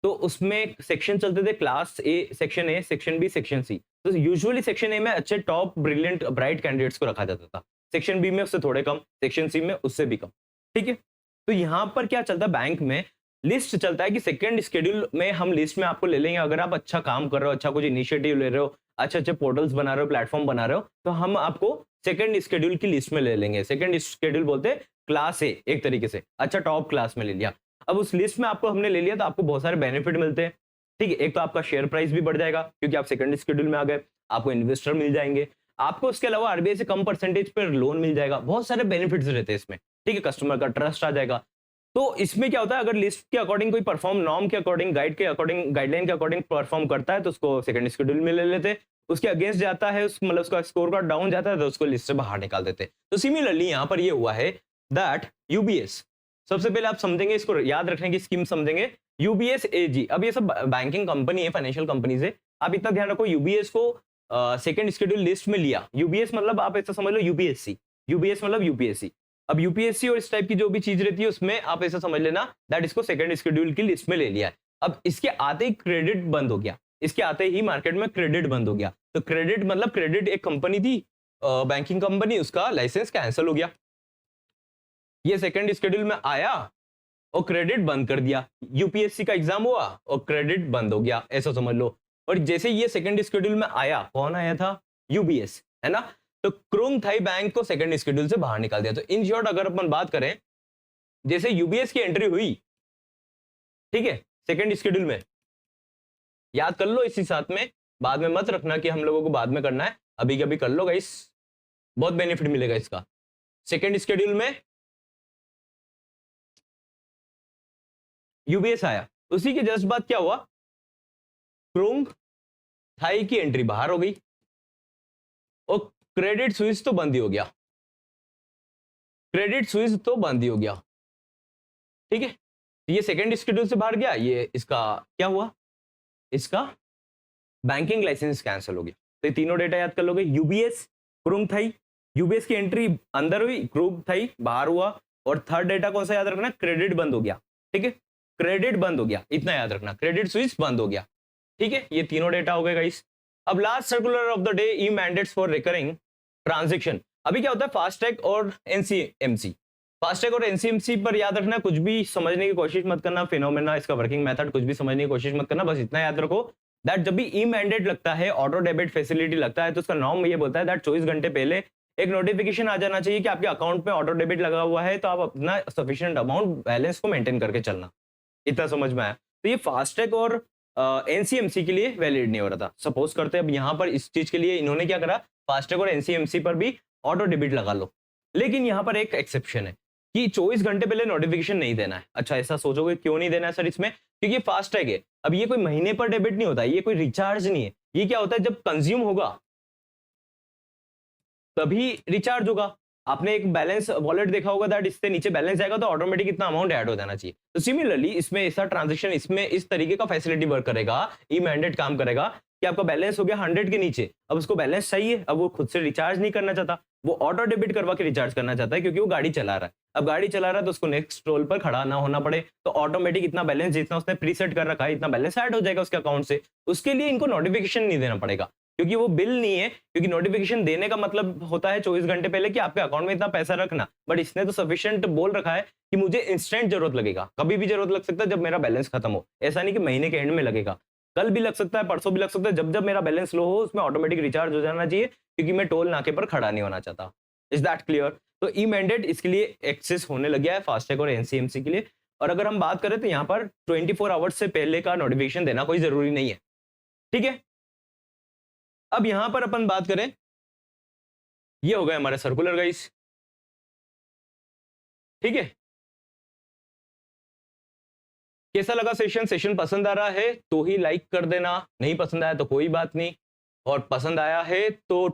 तो उसमें सेक्शन चलते थे, class A, section B, section C, तो यूजुअली सेक्शन ए में अच्छे टॉप ब्रिलियंट ब्राइट कैंडिडेट्स को रखा जाता था, सेक्शन बी में उससे थोड़े कम, सेक्शन सी में उससे भी कम, ठीक है। तो यहाँ पर क्या चलता है, बैंक में लिस्ट चलता है कि सेकंड शेड्यूल में हम लिस्ट में आपको ले लेंगे, अगर आप अच्छा काम कर रहे हो, अच्छा कुछ इनिशिएटिव ले रहे हो, अच्छे अच्छे पोर्टल्स बना रहे हो, प्लेटफॉर्म बना रहे हो, तो हम आपको सेकंड शेड्यूल की लिस्ट में ले लेंगे। सेकंड शेड्यूल बोलते हैं क्लास ए, एक तरीके से अच्छा टॉप क्लास में ले लिया। अब उस लिस्ट में आपको हमने ले लिया तो आपको बहुत सारे बेनिफिट मिलते हैं। ठीक है, एक तो आपका शेयर प्राइस भी बढ़ जाएगा क्योंकि आप सेकंड शेड्यूल में आ गए, आपको इन्वेस्टर मिल जाएंगे, आपको उसके अलावा आरबीआई से कम परसेंटेज पर लोन मिल जाएगा, बहुत सारे बेनिफिट्स रहते हैं इसमें। ठीक है, कस्टमर का ट्रस्ट आ जाएगा। तो इसमें क्या होता है, अगर लिस्ट के अकॉर्डिंग कोई परफॉर्म, नॉर्म के अकॉर्डिंग, गाइड के अकॉर्डिंग, गाइडलाइन के अकॉर्डिंग परफॉर्म करता है तो उसको सेकंड शेड्यूल में ले लेते हैं। उसके अगेंस्ट जाता है, उस मतलब उसका स्कोर कार्ड डाउन जाता है तो उसको लिस्ट से बाहर निकाल देते हैं। तो सिमिलरली यहाँ पर ये हुआ है दैट यूबीएस, सबसे पहले आप समझेंगे, इसको याद रखने की स्कीम समझेंगे, यूबीएस एजी। अब ये सब बैंकिंग कंपनी है, फाइनेंशियल कंपनीज है, आप इतना ध्यान रखो, यूबीएस को सेकंड शेड्यूल लिस्ट में लिया। यूबीएस मतलब आप ऐसा समझ लो यूपीएससी, यूबीएस मतलब यूपीएससी। अब यूपीएससी और इस टाइप की जो भी चीज रहती है उसमें आप ऐसा समझ लेना दैट इसको सेकंड शेड्यूल की लिस्ट में ले लिया है। अब इसके आते ही क्रेडिट बंद हो गया, इसके आते ही मार्केट में क्रेडिट बंद हो गया। तो क्रेडिट मतलब क्रेडिट एक कंपनी थी, बैंकिंग कंपनी, उसका लाइसेंस कैंसिल हो गया। ये सेकंड शेड्यूल में आया और क्रेडिट बंद कर दिया। यूपीएससी का एग्जाम हुआ और क्रेडिट बंद हो गया, ऐसा समझ लो। और जैसे ये सेकंड शेड्यूल में आया, कौन आया था? यूबीएस, है ना। तो क्रुंग थाई बैंक को सेकंड शेड्यूल से बाहर निकाल दिया। तो इन शॉर्ट अगर अपन बात करें, जैसे यूबीएस की एंट्री हुई, ठीक है, सेकंड शेड्यूल में, याद कर लो इसी साथ में, बाद में मत रखना कि हम लोगों को बाद में करना है, अभी कभी कर लो गाइस, बहुत बेनिफिट मिलेगा इसका। सेकंड शेड्यूल में यूबीएस आया, उसी के जस्ट बाद क्या हुआ, क्रुंग थाई की एंट्री बाहर हो गई और क्रेडिट स्विस तो बंद ही हो गया, क्रेडिट स्विस तो बंद ही हो गया। ठीक है, ये सेकंड शेड्यूल से बाहर गया, ये इसका क्या हुआ, इसका बैंकिंग लाइसेंस कैंसिल हो गया। तो ये तीनों डेटा याद कर लोगे, यूबीएस, क्रुंग थाई, यूबीएस की एंट्री अंदर हुई, क्रुंग थाई बाहर हुआ, और थर्ड डेटा कौन सा याद रखना, क्रेडिट बंद हो गया। ठीक है, क्रेडिट बंद हो गया, इतना याद रखना, क्रेडिट स्विच बंद हो गया। ठीक है, ये तीनों डेटा हो गए गाइस। अब last circular of the day, E mandates for recurring transaction. अभी क्या होता है, फास्टैग और एनसीएमसी, फास्टैग और एनसीएमसी पर याद रखना, कुछ भी समझने की कोशिश मत करना, फिनोमेना, इसका वर्किंग मेथड कुछ भी समझने की कोशिश मत करना, बस इतना याद रखो दैट जब भी ई मैंडेट लगता है, ऑटो डेबिट फैसिलिटी लगता है, तो उसका नॉर्म ये बोलता है दैट 24 घंटे पहले एक नोटिफिकेशन आ जाना चाहिए कि आपके अकाउंट में ऑटो डेबिट लगा हुआ है, तो आप अपना सफिशिएंट अमाउंट बैलेंस को मेंटेन करके चलना। इतना समझ में आया। तो ये फास्टैग और एनसीएमसी के लिए वैलिड नहीं हो रहा था। सपोज करते हैं अब यहाँ पर इस चीज के लिए इन्होंने क्या करा, फास्टैग और एनसीएमसी पर भी ऑटो डेबिट लगा लो, लेकिन यहाँ पर एक एक्सेप्शन है कि 24 घंटे पहले नोटिफिकेशन नहीं देना है। अच्छा, ऐसा सोचोगे क्यों नहीं देना है सर इसमें, क्योंकि फास्टैग है, अब ये कोई महीने पर डेबिट नहीं होता, ये कोई रिचार्ज नहीं है, ये क्या होता है जब कंज्यूम होगा तभी रिचार्ज होगा। आपने एक बैलेंस वॉलेट देखा होगा दैट इससे नीचे बैलेंस जाएगा तो ऑटोमेटिक इतना अमाउंट ऐड हो जाना चाहिए। तो सिमिलरली इसमें ऐसा ट्रांजैक्शन, इसमें इस तरीके का फैसिलिटी वर्क करेगा, ई मैंडेट काम करेगा कि आपका बैलेंस हो गया 100 के नीचे, अब उसको बैलेंस चाहिए, अब वो खुद से रिचार्ज नहीं करना चाहता, वो ऑटो डेबिट करवा के रिचार्ज करना चाहता है क्योंकि वो गाड़ी चला रहा है। अब गाड़ी चला रहा है तो उसको नेक्स्ट टोल पर खड़ा ना होना पड़े, तो ऑटोमेटिक इतना बैलेंस जितना उसने प्रीसेट कर रखा है इतना बैलेंस ऐड हो जाएगा उसके अकाउंट से। उसके लिए इनको नोटिफिकेशन नहीं देना पड़ेगा क्योंकि वो बिल नहीं है, क्योंकि नोटिफिकेशन देने का मतलब होता है 24 घंटे पहले कि आपके अकाउंट में इतना पैसा रखना, बट इसने तो सफिशिएंट बोल रखा है कि मुझे इंस्टेंट जरूरत लगेगा, कभी भी जरूरत लग सकता है जब मेरा बैलेंस खत्म हो, ऐसा नहीं कि महीने के एंड में लगेगा, कल भी लग सकता है, परसों भी लग सकता है, जब जब मेरा बैलेंस लो हो उसमें ऑटोमेटिक रिचार्ज हो जाना चाहिए क्योंकि मैं टोल नाके पर खड़ा नहीं होना चाहता। Is that clear? तो ई मैंडेट इसके लिए एक्सेस होने लग गया है फास्टैग और एनसीएमसी के लिए। और अगर हम बात करें तो यहाँ पर 24 आवर्स से पहले का नोटिफिकेशन देना कोई जरूरी नहीं है। ठीक है, अब यहां पर अपन बात करें, ये हो गए हमारे सर्कुलर गाइस। ठीक है, कैसा लगा सेशन? सेशन पसंद आ रहा है तो ही लाइक कर देना, नहीं पसंद आया तो कोई बात नहीं, और पसंद आया है तो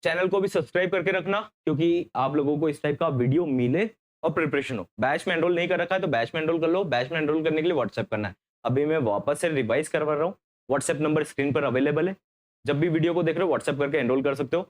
चैनल को भी सब्सक्राइब करके रखना क्योंकि आप लोगों को इस टाइप का वीडियो मिले और प्रिपरेशन हो। बैच में एनरोल नहीं कर रखा है तो बैच में एनरोल कर लो। बैच में एनरोल करने के लिए व्हाट्सएप करना है, अभी मैं वापस से रिवाइज करवा रहा हूँ, व्हाट्सएप नंबर स्क्रीन पर अवेलेबल है, जब भी वीडियो को देख रहे हो व्हाट्सएप करके एनरोल कर सकते हो।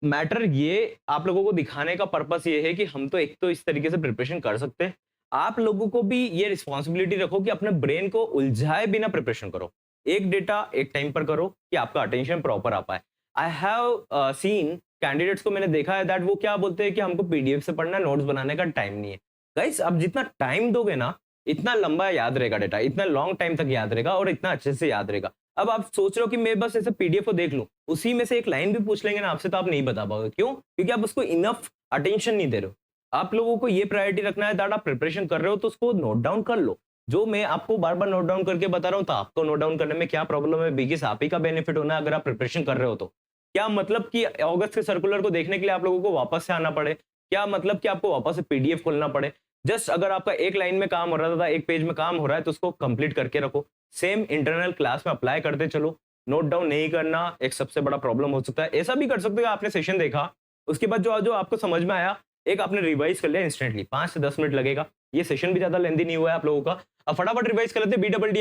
मैटर ये आप लोगों को दिखाने का पर्पस ये है कि हम तो एक तो इस तरीके से प्रिपरेशन कर सकते हैं, आप लोगों को भी ये रिस्पॉन्सिबिलिटी रखो कि अपने ब्रेन को उलझाए बिना प्रिपरेशन करो, एक डेटा एक टाइम पर करो कि आपका अटेंशन प्रॉपर आ पाए। आई हैव सीन कैंडिडेट्स को मैंने देखा है दैट वो क्या बोलते हैं कि हमको पीडीएफ से पढ़ना, नोट्स बनाने का टाइम नहीं है। गाइस, आप जितना टाइम दोगे ना इतना लंबा याद रहेगा डेटा, इतना लॉन्ग टाइम तक याद रहेगा और इतना अच्छे से याद रहेगा। अब आप सोच रहे हो कि मैं बस ऐसे पीडीएफ को देख लूं, उसी में से एक लाइन भी पूछ लेंगे ना आपसे तो आप नहीं बता पाओगे। क्यों? क्योंकि आप उसको इनफ अटेंशन नहीं दे रहे हो। आप लोगों को ये प्रायोरिटी रखना है दैट आप प्रिपरेशन कर रहे हो तो उसको नोट डाउन कर लो। जो मैं आपको बार बार नोट डाउन करके बता रहा हूँ तो आपको नोट डाउन करने में क्या प्रॉब्लम है, बिकॉज आप ही का बेनिफिट होना है अगर आप प्रिपरेशन कर रहे हो तो। क्या मतलब कि अगस्त के सर्कुलर को देखने के लिए आप लोगों को वापस से आना पड़े, क्या मतलब कि आपको वापस से पीडीएफ खोलना पड़े? जस्ट अगर आपका एक लाइन में काम हो रहा था, एक पेज में काम हो रहा है तो उसको कंप्लीट करके रखो। सेम इंटरनल क्लास में अप्लाई करते चलो। नोट डाउन नहीं करना एक सबसे बड़ा प्रॉब्लम हो सकता है। ऐसा भी कर सकते हो, आपने सेशन देखा, उसके बाद जो जो आपको समझ में आया, एक आपने रिवाइज कर लिया इंस्टेंटली, 5 से 10 मिनट लगेगा। ये सेशन भी ज्यादा लेंथी नहीं हुआ है आप लोगों का। अब फटाफट रिवाइज कर लेते। बी डबल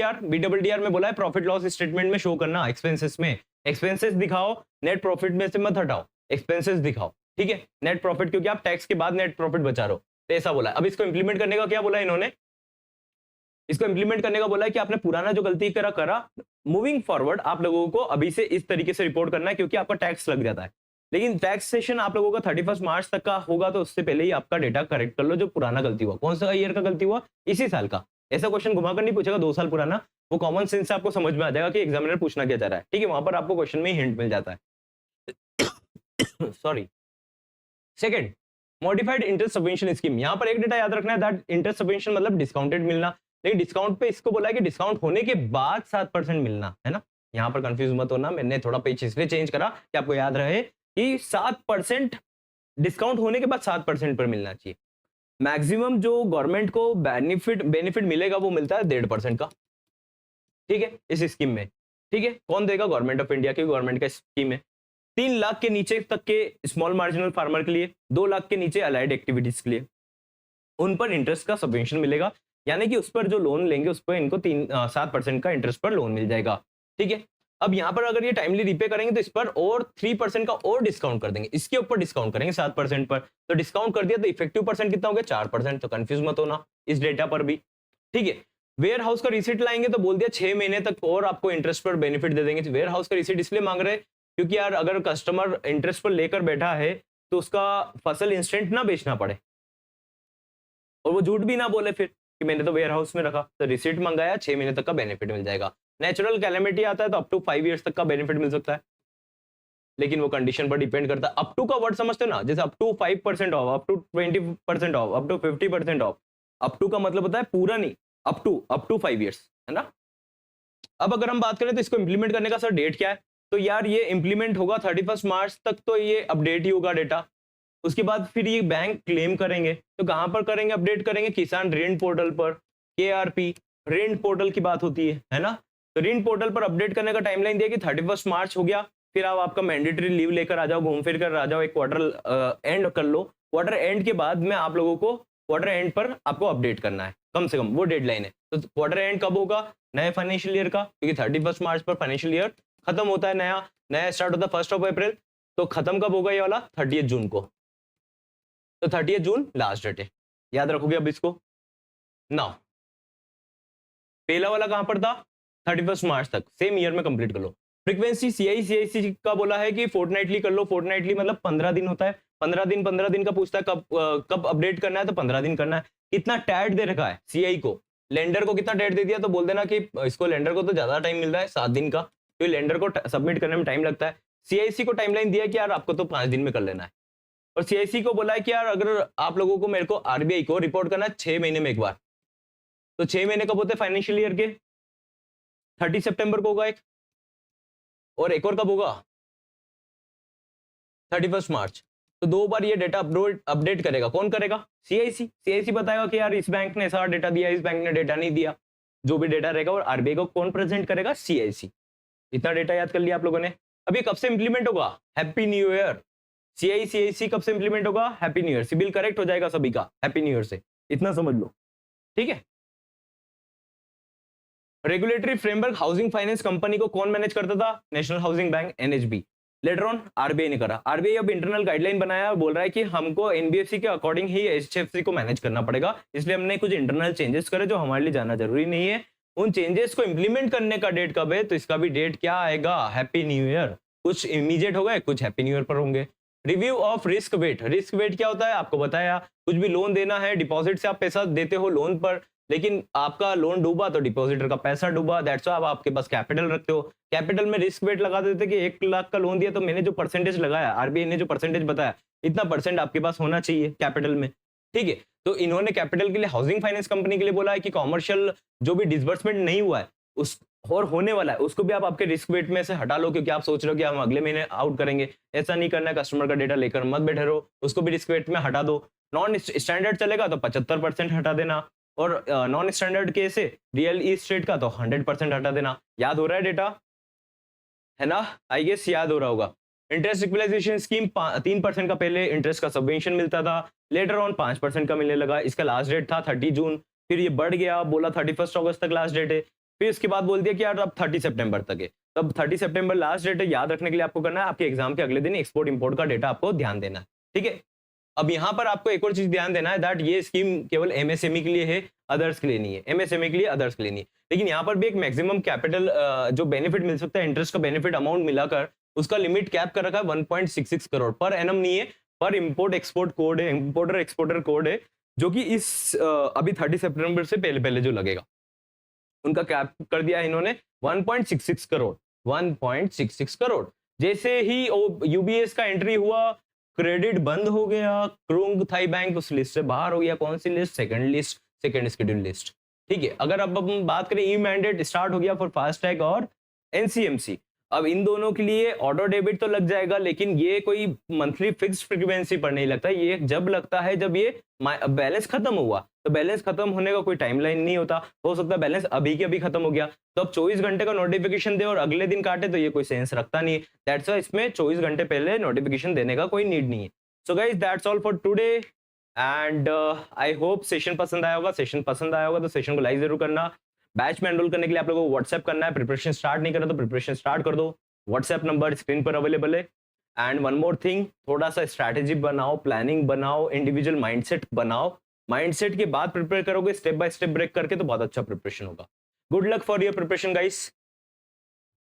डी आर में बोला है प्रॉफिट लॉस स्टेटमेंट में शो करना, एक्सपेंसेस में एक्सपेंसेस दिखाओ, नेट प्रॉफिट में से मत हटाओ, एक्सपेंसेस दिखाओ, ठीक है। नेट प्रॉफिट क्योंकि आप टैक्स के बाद नेट प्रॉफिट बचा रहे हो, तो ऐसा बोला है। अब इसको इंप्लीमेंट करने का क्या बोला है इन्होंने, इसको इंप्लीमेंट करने का बोला है कि आपने पुराना जो गलती करा मूविंग फॉरवर्ड आप लोगों को अभी से इस तरीके से रिपोर्ट करना है, क्योंकि आपका टैक्स लग जाता है। लेकिन टैक्स सेशन आप लोगों का 31 मार्च तक का होगा, तो उससे पहले ही आपका डेटा करेक्ट कर लो जो पुराना गलती हुआ। कौन सा ईयर का गलती हुआ? इसी साल का। ऐसा क्वेश्चन घुमाकर नहीं पूछेगा 2 साल पुराना, वो कॉमन सेंस से आपको समझ में आ जाएगा कि एग्जामिनर पूछना क्या चाह रहा है, ठीक है। वहां पर आपको क्वेश्चन में ही हिंट मिल जाता है। Sorry. Second, modified interest subvention scheme. यहाँ पर एक डेटा याद रखना है दैट इंटरेस्ट सबवेंशन मतलब डिस्काउंटेड मिलना, लेकिन डिस्काउंट पे इसको बोला है कि डिस्काउंट होने के बाद 7% मिलना है ना। यहाँ पर कंफ्यूज मत होना, मैंने थोड़ा पेज इसलिए चेंज करा कि आपको याद रहे कि 7% डिस्काउंट होने के बाद 7% पर मिलना चाहिए। मैक्सिमम जो गवर्नमेंट को बेनिफिट मिलेगा वो मिलता है 1.5% का, ठीक है, इस स्कीम में। ठीक है, कौन देगा? गवर्नमेंट ऑफ इंडिया की गवर्नमेंट का स्कीम है। 3 लाख के नीचे तक के स्मॉल मार्जिनल फार्मर के लिए, 2 लाख के नीचे अलाइड एक्टिविटीज के लिए, उन पर इंटरेस्ट का सबवेंशन मिलेगा। यानी कि उस पर जो लोन लेंगे उस पर इनको 7% का इंटरेस्ट पर लोन मिल जाएगा, ठीक है। अब यहाँ पर अगर ये टाइमली रिपे करेंगे तो इस पर और 3% का और डिस्काउंट कर देंगे, इसके ऊपर डिस्काउंट करेंगे 7% पर। तो डिस्काउंट कर दिया तो इफेक्टिव परसेंट कितना हो गया? 4%। तो कंफ्यूज मत होना इस डेटा पर भी, ठीक है। वेयर हाउस का रिसीट लाएंगे तो बोल दिया 6 महीने तक और आपको इंटरेस्ट पर बेनिफिट दे देंगे। वेयर हाउस का रिसीट इसलिए मांग रहे हैं क्योंकि यार अगर कस्टमर इंटरेस्ट पर लेकर बैठा है तो उसका फसल इंस्टेंट ना बेचना पड़े और वो झूठ भी ना बोले फिर कि मैंने तो वेयर हाउस में रखा। तो रिसीट मंगाया, 6 महीने तक का बेनिफिट मिल जाएगा। नेचुरल कैलेमिटी आता है तो अप टू 5 इयर्स तक का बेनिफिट मिल सकता है, लेकिन वो कंडीशन पर डिपेंड करता है। अप टू का वर्ड समझते हो ना, जैसे up to 5% off, up to 20% off, up to 50% off. Up to का मतलब होता है पूरा नहीं, अप टू 5 इयर्स, है ना। अब अगर हम बात करें तो इसको इंप्लीमेंट करने का सर डेट क्या है, तो यार ये इंप्लीमेंट होगा 31 मार्च तक, तो ये अपडेट ही होगा डेटा। उसके बाद फिर ये बैंक क्लेम करेंगे, तो कहां पर करेंगे? अपडेट करेंगे किसान ऋण पोर्टल पर। केआरपी ऋण पोर्टल की बात होती है ना। तो ऋण पोर्टल पर अपडेट करने का टाइमलाइन दिया कि 31 मार्च हो गया, फिर आप आपका मैंडेटरी लीव लेकर आ जाओ, घूम फिर कर आ जाओ, एक क्वार्टर एंड कर लो। क्वार्टर एंड के बाद में आप लोगों को क्वार्टर एंड पर आपको अपडेट करना है, कम से कम वो डेडलाइन है। तो क्वार्टर एंड कब होगा? नए फाइनेंशियल ईयर का, क्योंकि 31 मार्च पर फाइनेंशियल ईयर खत्म होता है, नया नया स्टार्ट होता है 1 अप्रैल। तो खत्म कब होगा ये वाला? 30 जून को। तो 30 जून लास्ट डेट है, याद रखोगे अब इसको। नाउ पहला वाला कहां पर था? 31 मार्च तक, सेम ईयर में कंप्लीट कर लो। फ्रीक्वेंसी सीआईसी का बोला है कि फोर्टनाइटली कर लो। फोर्टनाइटली मतलब 15 दिन होता है, 15 दिन का पूछता है कब अपडेट करना है, तो 15 दिन करना है। कितना टैड दे रखा है सीआई को, लेंडर को कितना टैड दे दिया, तो बोल देना कि इसको लेंडर को तो ज्यादा टाइम मिल रहा है 7 दिन का, क्योंकि लेंडर को सबमिट करने में टाइम लगता है। सीआईसी को टाइमलाइन दिया कि यार आपको तो 5 दिन में कर लेना है। और सीआईसी को बोला है कि यार अगर आप लोगों को मेरे को आरबीआई को रिपोर्ट करना है 6 महीने में एक बार, तो 6 महीने कब होते हैं फाइनेंशियल ईयर के? 30 सितंबर को होगा एक, और एक और कब होगा? 31 मार्च। तो 2 बार ये डेटा अपडेट करेगा। कौन करेगा? सीआईसी। सीआईसी बताएगा कि यार इस बैंक ने ऐसा डेटा दिया, इस बैंक ने डेटा नहीं दिया, जो भी डेटा रहेगा। और आरबीआई को कौन प्रेजेंट करेगा? सीआईसी। इतना डेटा याद कर लिया आप लोगों ने। अब ये कब से इंप्लीमेंट होगा? Happy new year. सीआईसी कब से इंप्लीमेंट होगा? Happy new year. CIBIL correct हो जाएगा सभी का हैप्पी न्यू ईयर से, इतना समझ लो, ठीक है। Regulatory framework housing finance company को कौन मैनेज करता था? National housing bank, NHB. Later on RBI ने करा। आरबीआई अब इंटरनल गाइडलाइन बनाया और बोल रहा है कि हमको एनबीएफसी के अकॉर्डिंग ही एचएफसी को मैनेज करना पड़ेगा, इसलिए हमने कुछ इंटरनल चेंजेस करे जो हमारे लिए जाना जरूरी नहीं है। उन चेंजेस को इंप्लीमेंट करने का डेट कब है? तो इसका भी डेट क्या आएगा? Happy new year. कुछ इमीडिएट हो गए, कुछ हैप्पी न्यू ईयर पर होंगे। Review of risk wait. Risk wait क्या होता है आपको बताया। कुछ भी लोन देना है, डिपॉजिट से आप पैसा देते हो लोन पर, लेकिन आपका लोन डूबा तो डिपॉजिटर का पैसा डूबा, दैट्स व्हाई आप आपके पास कैपिटल रखते हो। कैपिटल में रिस्क वेट लगा देते कि 1 लाख का लोन दिया तो मैंने जो परसेंटेज लगाया, आरबीआई ने जो परसेंटेज बताया, इतना परसेंट आपके पास होना चाहिए कैपिटल में। ठीक है। तो इन्होंने कैपिटल के लिए हाउसिंग फाइनेंस कंपनी के लिए बोला है कि कॉमर्शियल जो भी डिसबर्समेंट नहीं हुआ है उस और होने वाला है उसको भी आप आपके रिस्क वेट में से हटा लो, क्योंकि आप सोच रहे हो कि हम अगले महीने आउट करेंगे। ऐसा नहीं करना है, कस्टमर का डेटा लेकर मत बैठे रहो, उसको भी रिस्क वेट में हटा दो। नॉन स्टैंडर्ड चलेगा तो 75% हटा देना, और नॉन स्टैंडर्ड के से रियल इस्टेट का तो 100% हटा देना। याद हो रहा है डेटा, है ना? आई गेस याद हो रहा होगा। इंटरेस्ट इक्वलाइजेशन स्कीम 3% का पहले इंटरेस्ट का सबवेंशन मिलता था, लेटर ऑन 5% का मिलने लगा। इसका लास्ट डेट था 30 जून, फिर ये बढ़ गया, बोला 31 अगस्त तक लास्ट डेट है। फिर इसके बाद बोल दिया कि यार अब 30 सितंबर तक है। तब 30 सितंबर लास्ट डेट है। याद रखने के लिए आपको करना है, आपके एग्जाम के अगले दिन एक्सपोर्ट इंपोर्ट का डेटा आपको ध्यान देना है, ठीक है? अब यहाँ पर आपको एक और चीज ध्यान देना है, दैट ये स्कीम केवल एमएसएमई के लिए है, अदर्स के लिए नहीं है। एमएसएमई के लिए, अदर्स के लिए नहीं है। लेकिन यहाँ पर भी एक मैक्सिमम कैपिटल जो बेनिफिट मिल सकता है, इंटरेस्ट का बेनिफिट अमाउंट मिलाकर उसका लिमिट कैप कर रखा है 1.66 करोड़ पर एनम नहीं है, पर इंपोर्ट एक्सपोर्ट कोड है, इंपोर्टर एक्सपोर्टर कोड है, जो कि इस अभी 30 सितंबर से पहले पहले जो लगेगा उनका कैप कर दिया है इन्होंने 1.66 करोड़। 1.66 करोड़ जैसे ही यूबीएस का एंट्री हुआ, क्रेडिट बंद हो गया, क्रुंग थाई बैंक उस लिस्ट से बाहर हो गया। कौन सी list? Second list, second schedule list, ठीक है। अगर अब हम बात करें, ई मैंडेट स्टार्ट हो गया फॉर फास्टैग और एनसीएमसी। अब इन दोनों के लिए ऑटो डेबिट तो लग जाएगा, लेकिन ये कोई मंथली फिक्स्ड फ्रीक्वेंसी पर नहीं लगता। ये जब लगता है जब ये बैलेंस खत्म हुआ, तो बैलेंस खत्म होने का कोई टाइमलाइन नहीं होता। हो सकता है बैलेंस अभी के अभी खत्म हो गया, तो अब 24 घंटे का नोटिफिकेशन दे और अगले दिन काटे, तो ये कोई सेंस रखता नहीं है। दैट्स व्हाई इसमें 24 घंटे पहले नोटिफिकेशन देने का कोई नीड नहीं है। So guys that's all for today, and I hope session पसंद आया होगा। सेशन पसंद आया होगा तो सेशन को लाइक जरूर करना। बैच में एनरोल करने के लिए आप लोगों को व्हाट्सएप करना है। प्रिपरेशन स्टार्ट नहीं करा तो प्रिपरेशन स्टार्ट कर दो। व्हाट्सएप नंबर स्क्रीन पर अवेलेबल है। एंड वन मोर थिंग, थोड़ा सा स्ट्रैटेजी बनाओ, प्लानिंग बनाओ, इंडिविजुअल माइंडसेट बनाओ। माइंडसेट के बाद प्रिपेयर करोगे स्टेप बाय स्टेप ब्रेक करके, तो बहुत अच्छा प्रिपरेशन होगा। Good luck for your preparation guys.